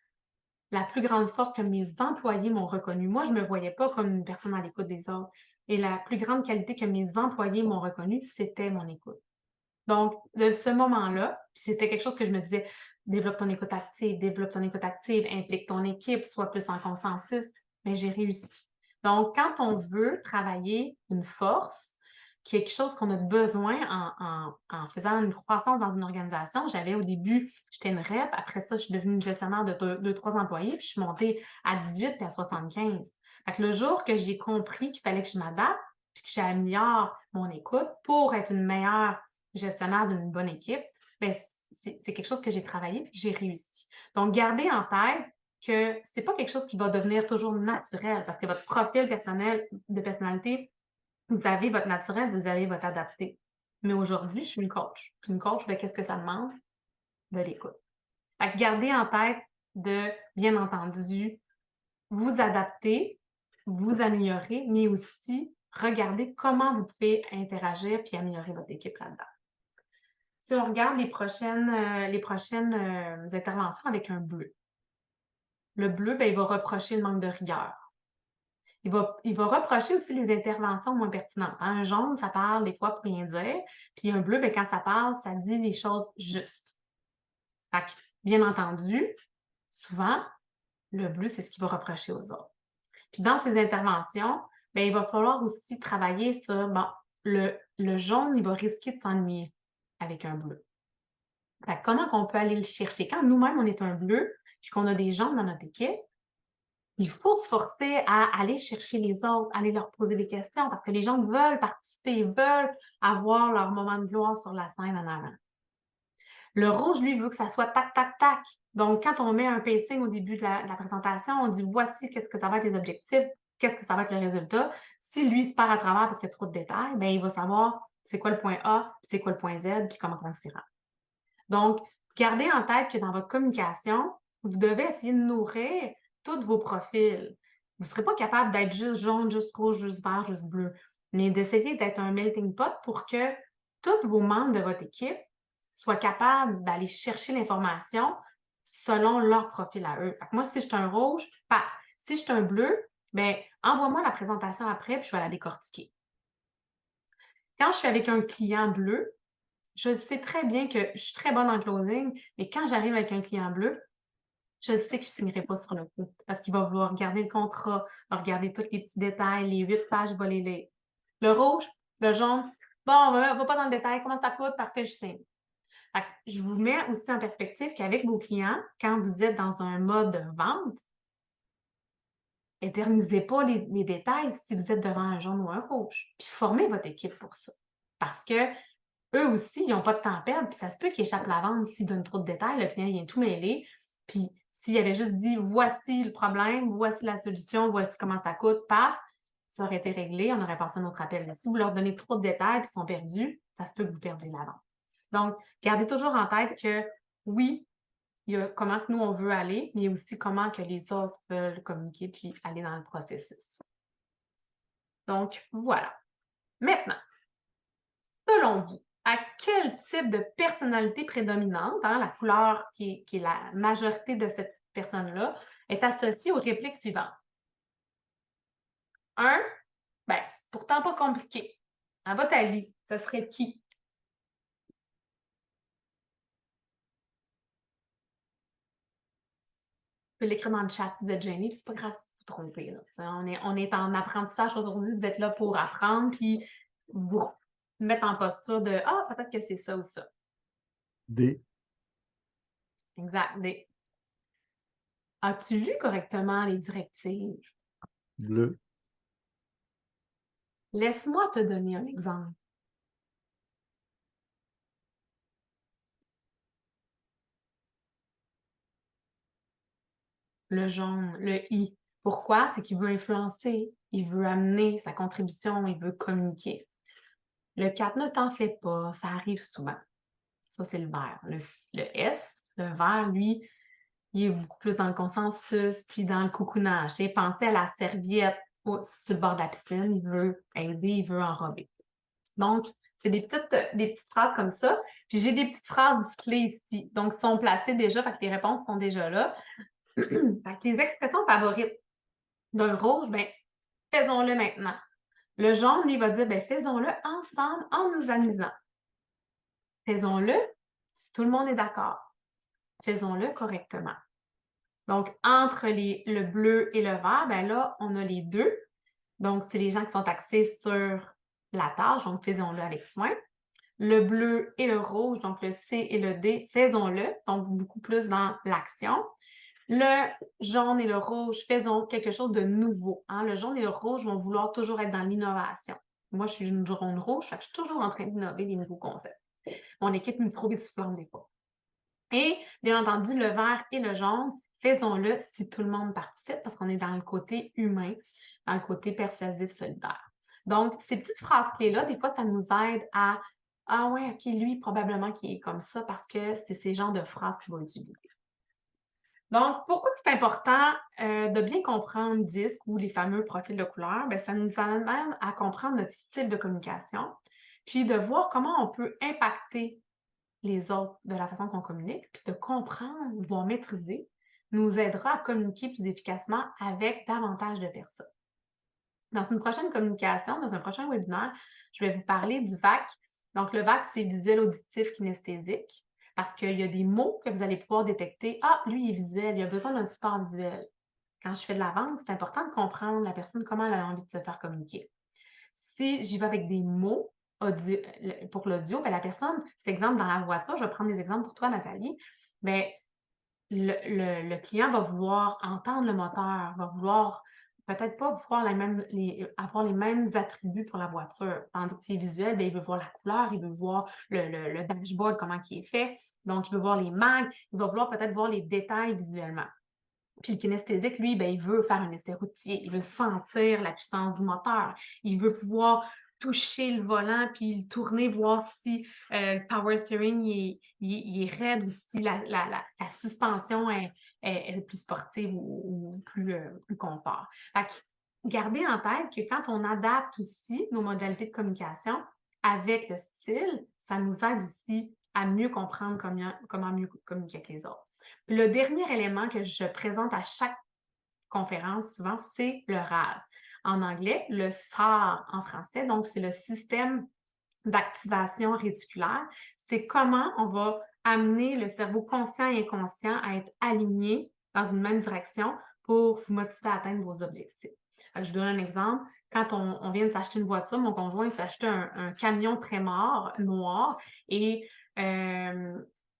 la plus grande force que mes employés m'ont reconnue. Moi, je ne me voyais pas comme une personne à l'écoute des autres. Et la plus grande qualité que mes employés m'ont reconnue, c'était mon écoute. Donc, de ce moment-là, c'était quelque chose que je me disais, développe ton écoute active, implique ton équipe, sois plus en consensus, mais j'ai réussi. Donc, quand on veut travailler une force, quelque chose qu'on a besoin en faisant une croissance dans une organisation, j'avais au début, j'étais une rep, après ça, je suis devenue une gestionnaire de 2-3 employés, puis je suis montée à 18 puis à 75. Fait que le jour que j'ai compris qu'il fallait que je m'adapte, puis que j'améliore mon écoute pour être une meilleure gestionnaire d'une bonne équipe, ben, c'est quelque chose que j'ai travaillé et que j'ai réussi. Donc, gardez en tête que c'est pas quelque chose qui va devenir toujours naturel parce que votre profil personnel de personnalité, vous avez votre naturel, vous avez votre adapté. Mais aujourd'hui, je suis une coach. Je suis une coach, ben, qu'est-ce que ça demande? De l'écoute. Fait que gardez en tête de, bien entendu, vous adapter, vous améliorer, mais aussi regarder comment vous pouvez interagir puis améliorer votre équipe là-dedans. Si on regarde les prochaines interventions avec un bleu, le bleu, ben, il va reprocher le manque de rigueur. Il va reprocher aussi les interventions moins pertinentes, hein. Un jaune, ça parle des fois pour rien dire, puis un bleu, ben, quand ça parle, ça dit les choses justes. Fait que, bien entendu, souvent, le bleu, c'est ce qu'il va reprocher aux autres. Puis dans ces interventions, ben, il va falloir aussi travailler sur, bon, le jaune, il va risquer de s'ennuyer avec un bleu. Fait que comment qu'on peut aller le chercher? Quand nous-mêmes, on est un bleu, puis qu'on a des jaunes dans notre équipe, il faut se forcer à aller chercher les autres, aller leur poser des questions parce que les gens veulent participer, veulent avoir leur moment de gloire sur la scène en avant. Le rouge, lui, veut que ça soit tac, tac, tac. Donc, quand on met un pacing au début de la présentation, on dit voici qu'est-ce que ça va être les objectifs, qu'est-ce que ça va être le résultat. Si lui se perd à travers parce qu'il y a trop de détails, bien, il va savoir c'est quoi le point A, c'est quoi le point Z, puis comment on s'y rend. Donc, gardez en tête que dans votre communication, vous devez essayer de nourrir tous vos profils. Vous ne serez pas capable d'être juste jaune, juste rouge, juste vert, juste bleu, mais d'essayer d'être un melting pot pour que tous vos membres de votre équipe soient capables d'aller chercher l'information selon leur profil à eux. Fait que moi, si je suis un rouge, paf. Si je suis un bleu, bien, envoie-moi la présentation après, puis je vais la décortiquer. Quand je suis avec un client bleu, je sais très bien que je suis très bonne en closing, mais quand j'arrive avec un client bleu, je sais que je ne signerai pas sur le coup parce qu'il va vouloir regarder le contrat, va regarder tous les petits détails, les 8 pages, il va les lire. Le rouge, le jaune, bon, on va pas dans le détail, comment ça coûte, parfait, je signe. Fait que je vous mets aussi en perspective qu'avec vos clients, quand vous êtes dans un mode vente, éternisez pas les détails si vous êtes devant un jaune ou un rouge. Puis formez votre équipe pour ça. Parce que eux aussi, ils n'ont pas de temps à perdre, puis ça se peut qu'ils échappent la vente s'ils donnent trop de détails, le client vient tout mêler. Puis s'il avait juste dit voici le problème, voici la solution, voici comment ça coûte, paf, ça aurait été réglé, on aurait passé un autre appel. Mais si vous leur donnez trop de détails et ils sont perdus, ça se peut que vous perdiez la vente. Donc, gardez toujours en tête que oui, il y a comment que nous on veut aller, mais il y a aussi comment que les autres veulent communiquer puis aller dans le processus. Donc, voilà. Maintenant, selon vous, à quel type de personnalité prédominante, hein, la couleur qui est la majorité de cette personne-là, est associée aux répliques suivantes? 1, ben, c'est pourtant pas compliqué. À votre avis, ce serait qui? Vous pouvez l'écrire dans le chat si vous êtes gêné, puis c'est pas grave si vous vous trompez. Là. On est en apprentissage aujourd'hui, vous êtes là pour apprendre, puis vous mettre en posture de ah, peut-être que c'est ça ou ça. D. Exact, D. As-tu lu correctement les directives? Bleu. Laisse-moi te donner un exemple. Le jaune, le I. Pourquoi? C'est qu'il veut influencer, il veut amener sa contribution, il veut communiquer. Le 4, ne t'en fais pas, ça arrive souvent. Ça, c'est le vert. Le S, le vert, lui, il est beaucoup plus dans le consensus, puis dans le coucounage. Pensez à la serviette sur le bord de la piscine, il veut aider, il veut enrober. Donc, c'est des petites phrases comme ça. Puis j'ai des petites phrases clés ici. Donc, ils sont placées déjà, fait que les réponses sont déjà là. Fait que les expressions favorites d'un rouge, ben, faisons-le maintenant. Le jaune, lui, va dire, ben, faisons-le ensemble en nous amusant. Faisons-le si tout le monde est d'accord. Faisons-le correctement. Donc, entre le bleu et le vert, ben là, on a les deux. Donc, c'est les gens qui sont axés sur la tâche, donc faisons-le avec soin. Le bleu et le rouge, donc le C et le D, faisons-le, donc beaucoup plus dans l'action. Le jaune et le rouge, faisons quelque chose de nouveau. Hein? Le jaune et le rouge vont vouloir toujours être dans l'innovation. Moi, je suis une jaune rouge, fait que je suis toujours en train d'innover des nouveaux concepts. Mon équipe me trouve essoufflante des fois. Et bien entendu, le vert et le jaune, faisons-le si tout le monde participe parce qu'on est dans le côté humain, dans le côté persuasif solidaire. Donc, ces petites phrases clés-là, des fois, ça nous aide à ah ouais, ok, lui, probablement qu'il est comme ça parce que c'est ces genres de phrases qu'il va utiliser. Donc, pourquoi c'est important de bien comprendre DISC ou les fameux profils de couleurs? Bien, ça nous amène à comprendre notre style de communication, puis de voir comment on peut impacter les autres de la façon qu'on communique, puis de comprendre, voire maîtriser, nous aidera à communiquer plus efficacement avec davantage de personnes. Dans une prochaine communication, dans un prochain webinaire, je vais vous parler du VAC. Donc, le VAC, c'est visuel, auditif, kinesthésique, parce qu'il y a des mots que vous allez pouvoir détecter. Ah, lui, il est visuel, il a besoin d'un support visuel. Quand je fais de la vente, c'est important de comprendre la personne, comment elle a envie de se faire communiquer. Si j'y vais avec des mots pour l'audio, ben la personne, c'est exemple dans la voiture, je vais prendre des exemples pour toi, Nathalie, ben, le client va vouloir entendre le moteur, va vouloir peut-être pas voir avoir les mêmes attributs pour la voiture. Tandis que c'est visuel, ben, il veut voir la couleur, il veut voir le dashboard, comment il est fait. Donc, il veut voir les mags, il va vouloir peut-être voir les détails visuellement. Puis le kinesthésique, lui, ben, il veut faire un essai routier, il veut sentir la puissance du moteur, il veut pouvoir toucher le volant puis le tourner, voir si le power steering il est raide ou si la suspension est plus sportive ou plus confort. Fait que gardez en tête que quand on adapte aussi nos modalités de communication avec le style, ça nous aide aussi à mieux comprendre comment mieux communiquer avec les autres. Puis le dernier élément que je présente à chaque conférence, souvent, c'est le RAS. En anglais, le SAR en français, donc c'est le système d'activation réticulaire. C'est comment on va amener le cerveau conscient et inconscient à être alignés dans une même direction pour vous motiver à atteindre vos objectifs. Je vous donne un exemple. Quand on vient de s'acheter une voiture, mon conjoint s'est acheté un camion Trémor noir et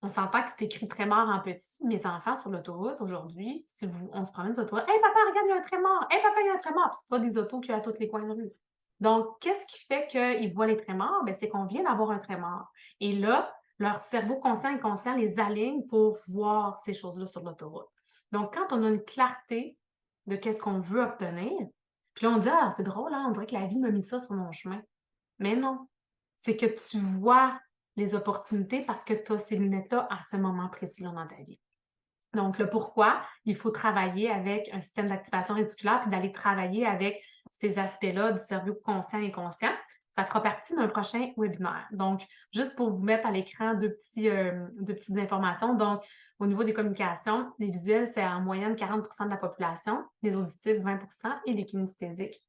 on s'entend que c'est écrit Trémor en petit. Mes enfants sur l'autoroute aujourd'hui, si on se promène sur l'autoroute, hey papa, regarde, il y a un Trémor! Hey papa, il y a un Trémor! Puis c'est pas des autos qu'il y a à tous les coins de rue. Donc, qu'est-ce qui fait qu'ils voient les trémors? Bien, c'est qu'on vient d'avoir un trémor. Et là, leur cerveau conscient et inconscient les aligne pour voir ces choses-là sur l'autoroute. Donc, quand on a une clarté de qu'est-ce qu'on veut obtenir, puis là, on dit, ah, c'est drôle, hein? On dirait que la vie m'a mis ça sur mon chemin. Mais non, c'est que tu vois les opportunités parce que tu as ces lunettes-là à ce moment précis-là dans ta vie. Donc, le pourquoi, il faut travailler avec un système d'activation réticulaire puis d'aller travailler avec ces aspects-là du cerveau conscient et inconscient. Ça fera partie d'un prochain webinaire. Donc, juste pour vous mettre à l'écran deux petites informations. Donc, au niveau des communications, les visuels, c'est en moyenne 40 de la population, les auditifs 20 et les kinesthésiques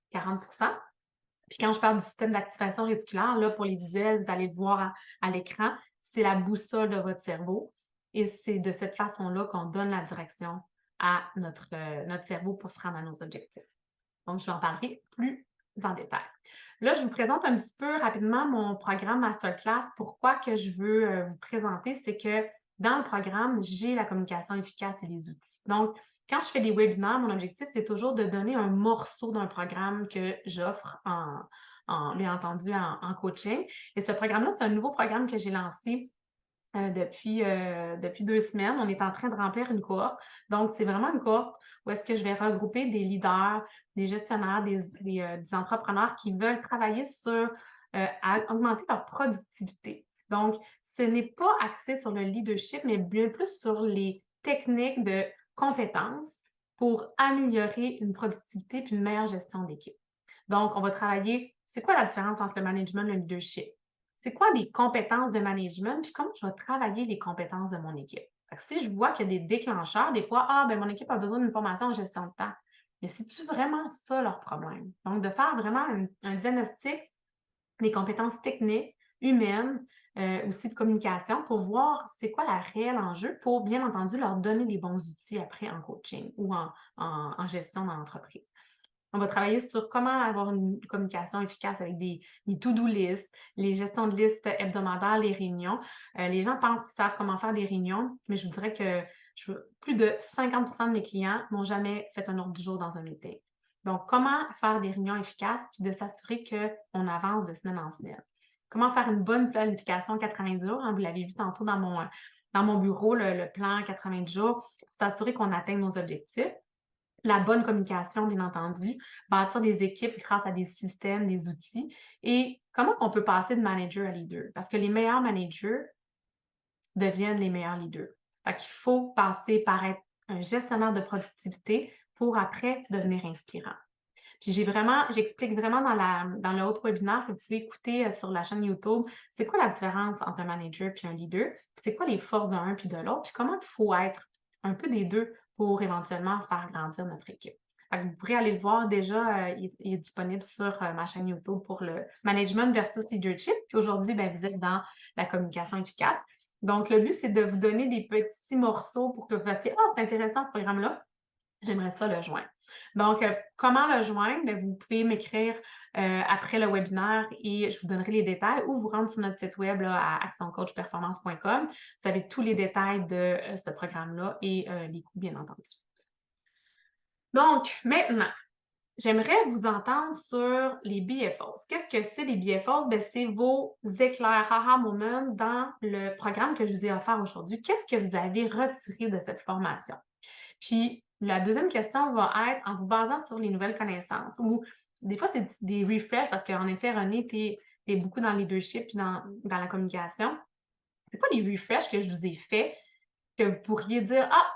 40 Puis quand je parle du système d'activation réticulaire, là, pour les visuels, vous allez le voir à l'écran, c'est la boussole de votre cerveau. Et c'est de cette façon-là qu'on donne la direction à notre cerveau pour se rendre à nos objectifs. Donc, je vais en parler plus en détail. Là, je vous présente un petit peu rapidement mon programme Masterclass. Pourquoi que je veux vous présenter, c'est que dans le programme, j'ai la communication efficace et les outils. Donc, quand je fais des webinaires, mon objectif, c'est toujours de donner un morceau d'un programme que j'offre bien entendu, en coaching. Et ce programme-là, c'est un nouveau programme que j'ai lancé depuis 2 semaines. On est en train de remplir une cohorte. Donc, c'est vraiment une cohorte où est-ce que je vais regrouper des leaders, des gestionnaires, des entrepreneurs qui veulent travailler sur à augmenter leur productivité. Donc, ce n'est pas axé sur le leadership, mais bien plus sur les techniques de compétences pour améliorer une productivité puis une meilleure gestion d'équipe. Donc, on va travailler, c'est quoi la différence entre le management et le leadership? C'est quoi les compétences de management, puis comment je vais travailler les compétences de mon équipe. Fait que si je vois qu'il y a des déclencheurs, des fois, ah, ben mon équipe a besoin d'une formation en gestion de temps. Mais c'est-tu vraiment ça leur problème? Donc, de faire vraiment un diagnostic des compétences techniques, humaines, aussi de communication pour voir c'est quoi la réelle enjeu pour, bien entendu, leur donner les bons outils après en coaching ou en gestion dans l'entreprise. On va travailler sur comment avoir une communication efficace avec des to-do lists, les gestions de listes hebdomadaires, les réunions. Les gens pensent qu'ils savent comment faire des réunions, mais je vous dirais que plus de 50 de mes clients n'ont jamais fait un ordre du jour dans un meeting. Donc, comment faire des réunions efficaces puis de s'assurer qu'on avance de semaine en semaine. Comment faire une bonne planification 90 jours, hein, vous l'avez vu tantôt dans mon bureau, le plan 90 jours, s'assurer qu'on atteigne nos objectifs. La bonne communication, bien entendu, bâtir des équipes grâce à des systèmes, des outils et comment on peut passer de manager à leader. Parce que les meilleurs managers deviennent les meilleurs leaders. Fait qu'il faut passer par être un gestionnaire de productivité pour après devenir inspirant. Puis j'explique vraiment dans le autre webinaire que vous pouvez écouter sur la chaîne YouTube, c'est quoi la différence entre un manager puis un leader, puis c'est quoi les forces d'un puis de l'autre, puis comment il faut être un peu des deux pour éventuellement faire grandir notre équipe. Fait que vous pourrez aller le voir déjà, il est disponible sur ma chaîne YouTube pour le management versus leadership. Puis aujourd'hui, ben, vous êtes dans la communication efficace. Donc, le but, c'est de vous donner des petits morceaux pour que vous fassiez « Ah, c'est intéressant ce programme-là, j'aimerais ça le joindre. » Donc, comment le joindre? Bien, vous pouvez m'écrire après le webinaire et je vous donnerai les détails ou vous rendre sur notre site web là, à actioncoachperformance.com. Vous avez tous les détails de ce programme-là et les coûts, bien entendu. Donc, maintenant, j'aimerais vous entendre sur les BFOs. Qu'est-ce que c'est les BFOs? Ben, c'est vos éclairs aha moments dans le programme que je vous ai offert aujourd'hui. Qu'est-ce que vous avez retiré de cette formation? Puis, la deuxième question va être en vous basant sur les nouvelles connaissances ou des fois, c'est des refreshs parce qu'en effet, René, tu es beaucoup dans le leadership et dans la communication. C'est quoi les refreshs que je vous ai faits que vous pourriez dire, ah,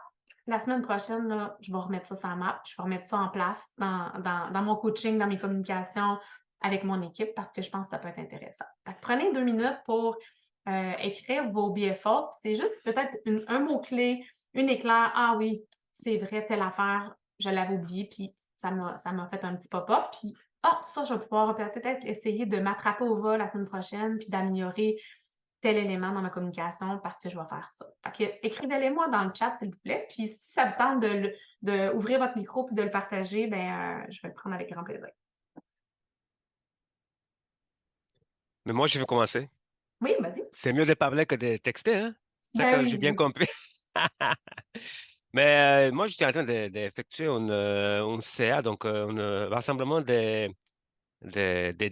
la semaine prochaine, là, je vais remettre ça sur la map, je vais remettre ça en place dans mon coaching, dans mes communications avec mon équipe parce que je pense que ça peut être intéressant. Fait que prenez 2 minutes pour écrire vos BFOs. C'est juste peut-être un mot-clé, une éclair. Ah oui, c'est vrai, telle affaire, je l'avais oublié, puis ça m'a fait un petit pop-up. Puis, ah, ça, je vais pouvoir peut-être essayer de m'attraper au vol la semaine prochaine, puis d'améliorer tel élément dans ma communication parce que je vais faire ça. Fait que écrivez-les-moi dans le chat, s'il vous plaît. Puis si ça vous tente de ouvrir votre micro et de le partager, ben, je vais le prendre avec grand plaisir. Mais moi, je vais commencer. Oui, vas-y. C'est mieux de parler que de texter, hein? C'est ça Ben que j'ai oui, bien oui. compris. Mais moi, je suis en train d'effectuer une CA, donc un rassemblement des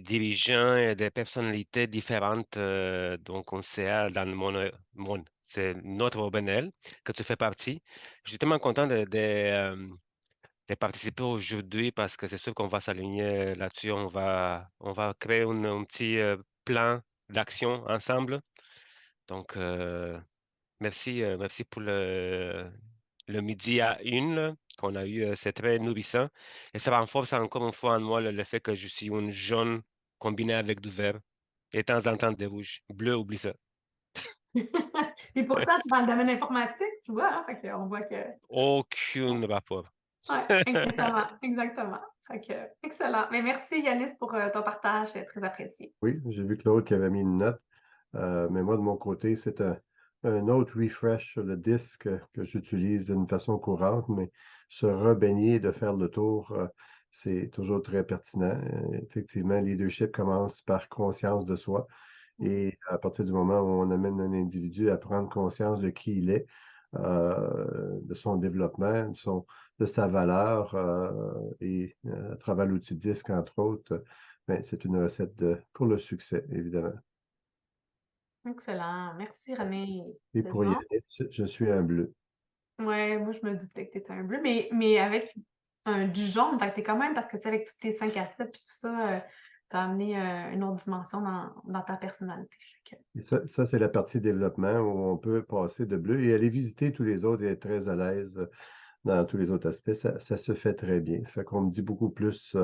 dirigeants et des personnalités différentes. Donc, on CA dans le monde. C'est notre OBNL que tu fais partie. Je suis tellement content de participer aujourd'hui parce que c'est sûr qu'on va s'aligner là-dessus. On va créer un petit plan d'action ensemble. Donc, merci pour le midi à une là, qu'on a eu. C'est très nourrissant. Et ça renforce encore une fois en moi le fait que je suis une jaune combinée avec du vert et de temps en temps des rouges. Bleu, oublie ça. Et pourtant, dans le domaine informatique, tu vois, hein, fait qu'on voit que... Aucun rapport. Oui, exactement, exactement. Fait que, excellent. Mais merci Yanis pour ton partage, c'est très apprécié. Oui, j'ai vu Claude qui avait mis une note, mais moi, de mon côté, c'est un autre refresh sur le disque que j'utilise d'une façon courante, mais se rebaigner, de faire le tour, c'est toujours très pertinent. Effectivement, le leadership commence par conscience de soi. Et à partir du moment où on amène un individu à prendre conscience de qui il est, de son développement, de sa valeur, et à travers l'outil disque, entre autres, ben, c'est une recette pour le succès, évidemment. Excellent. Merci René. Et C'est pour y bon. aller, je suis un bleu. Ouais, moi je me doutais que t'étais un bleu, mais avec du jaune, fait que t'es quand même, parce que tu sais, avec tous tes 5 à 7 puis tout ça, t'as amené une autre dimension dans ta personnalité. Fait que- Et ça, c'est la partie développement où on peut passer de bleu et aller visiter tous les autres et être très à l'aise dans tous les autres aspects. Ça se fait très bien. Fait qu'on me dit beaucoup plus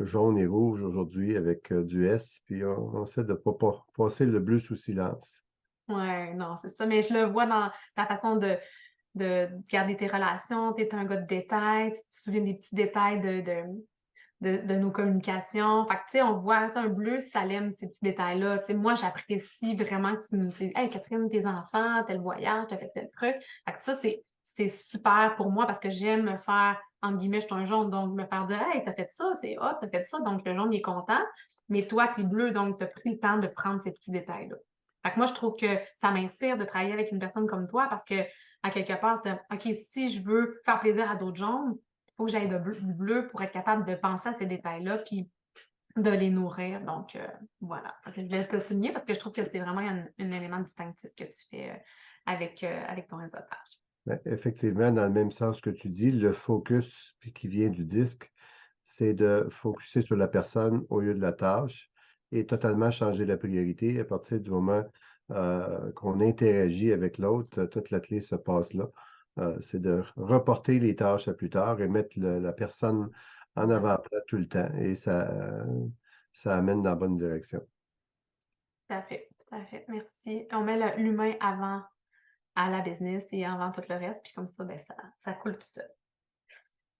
jaune et rouge aujourd'hui avec du S, puis on essaie de ne pas passer le bleu sous silence. Ouais, non, c'est ça. Mais je le vois dans ta façon de garder tes relations. T'es un gars de détails, tu te souviens des petits détails de nos communications. Fait que, tu sais, on voit ça, un bleu, ça l'aime, ces petits détails-là. Tu sais, moi, j'apprécie vraiment que tu me dises, hey, Catherine, tes enfants, tel voyage, t'as fait tel truc. Fait que ça, c'est super pour moi parce que j'aime me faire, entre guillemets, je suis un jaune, donc me faire dire, hey, t'as fait ça, c'est hot, t'as fait ça. Donc, le jaune, il est content. Mais toi, t'es bleu, donc t'as pris le temps de prendre ces petits détails-là. Fait que moi, je trouve que ça m'inspire de travailler avec une personne comme toi parce que, à quelque part, c'est, OK, si je veux faire plaisir à d'autres jaunes, il faut que j'aille du bleu pour être capable de penser à ces détails-là puis de les nourrir. Donc, voilà. Fait que je voulais te souligner parce que je trouve que c'est vraiment un élément distinctif que tu fais avec ton réseautage. Ben, effectivement, dans le même sens que tu dis, le focus puis qui vient du disque, c'est de focuser sur la personne au lieu de la tâche et totalement changer la priorité. À partir du moment qu'on interagit avec l'autre, toute la clé se passe là. C'est de reporter les tâches à plus tard et mettre la personne en avant-plan tout le temps et ça amène dans la bonne direction. Tout à fait, tout à fait. Merci. On met l'humain avant à la business et avant tout le reste, puis comme ça, ben, ça coule tout seul.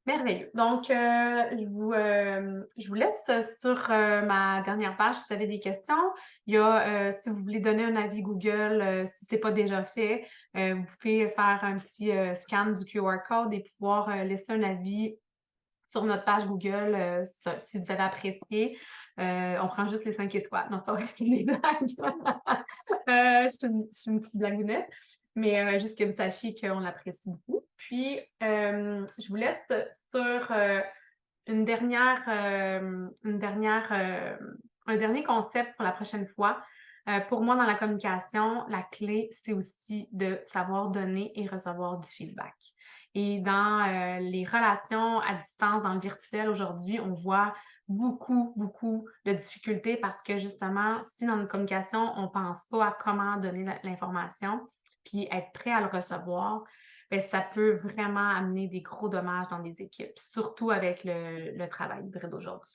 Merveilleux. Donc, je vous laisse sur ma dernière page si vous avez des questions. Il y a, si vous voulez donner un avis Google, si ce n'est pas déjà fait, vous pouvez faire un petit scan du QR code et pouvoir laisser un avis sur notre page Google si vous avez apprécié. On prend juste les 5 étoiles. Non, c'est pas vrai, les blagues. Je suis une petite blagounette, mais juste que vous sachiez qu'on l'apprécie beaucoup. Puis, je vous laisse sur un dernier concept pour la prochaine fois. Pour moi, dans la communication, la clé, c'est aussi de savoir donner et recevoir du feedback. Et dans les relations à distance, dans le virtuel aujourd'hui, on voit beaucoup, beaucoup de difficultés parce que justement, si dans une communication, on ne pense pas à comment donner l'information, puis être prêt à le recevoir, bien, ça peut vraiment amener des gros dommages dans les équipes, surtout avec le travail hybride aujourd'hui.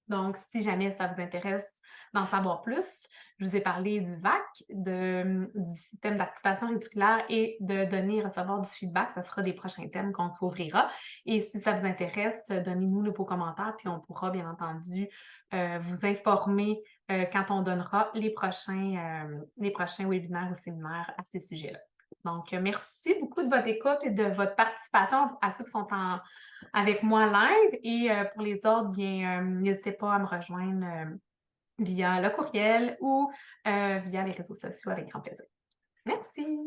Donc, si jamais ça vous intéresse d'en savoir plus, je vous ai parlé du VAC, du système d'activation réticulaire et de donner et recevoir du feedback. Ça sera des prochains thèmes qu'on couvrira. Et si ça vous intéresse, donnez-nous vos commentaires, puis on pourra bien entendu vous informer quand on donnera les prochains webinaires ou séminaires à ces sujets-là. Donc, merci beaucoup de votre écoute et de votre participation à ceux qui sont avec moi live. Et pour les autres, bien, n'hésitez pas à me rejoindre via le courriel ou via les réseaux sociaux avec grand plaisir. Merci!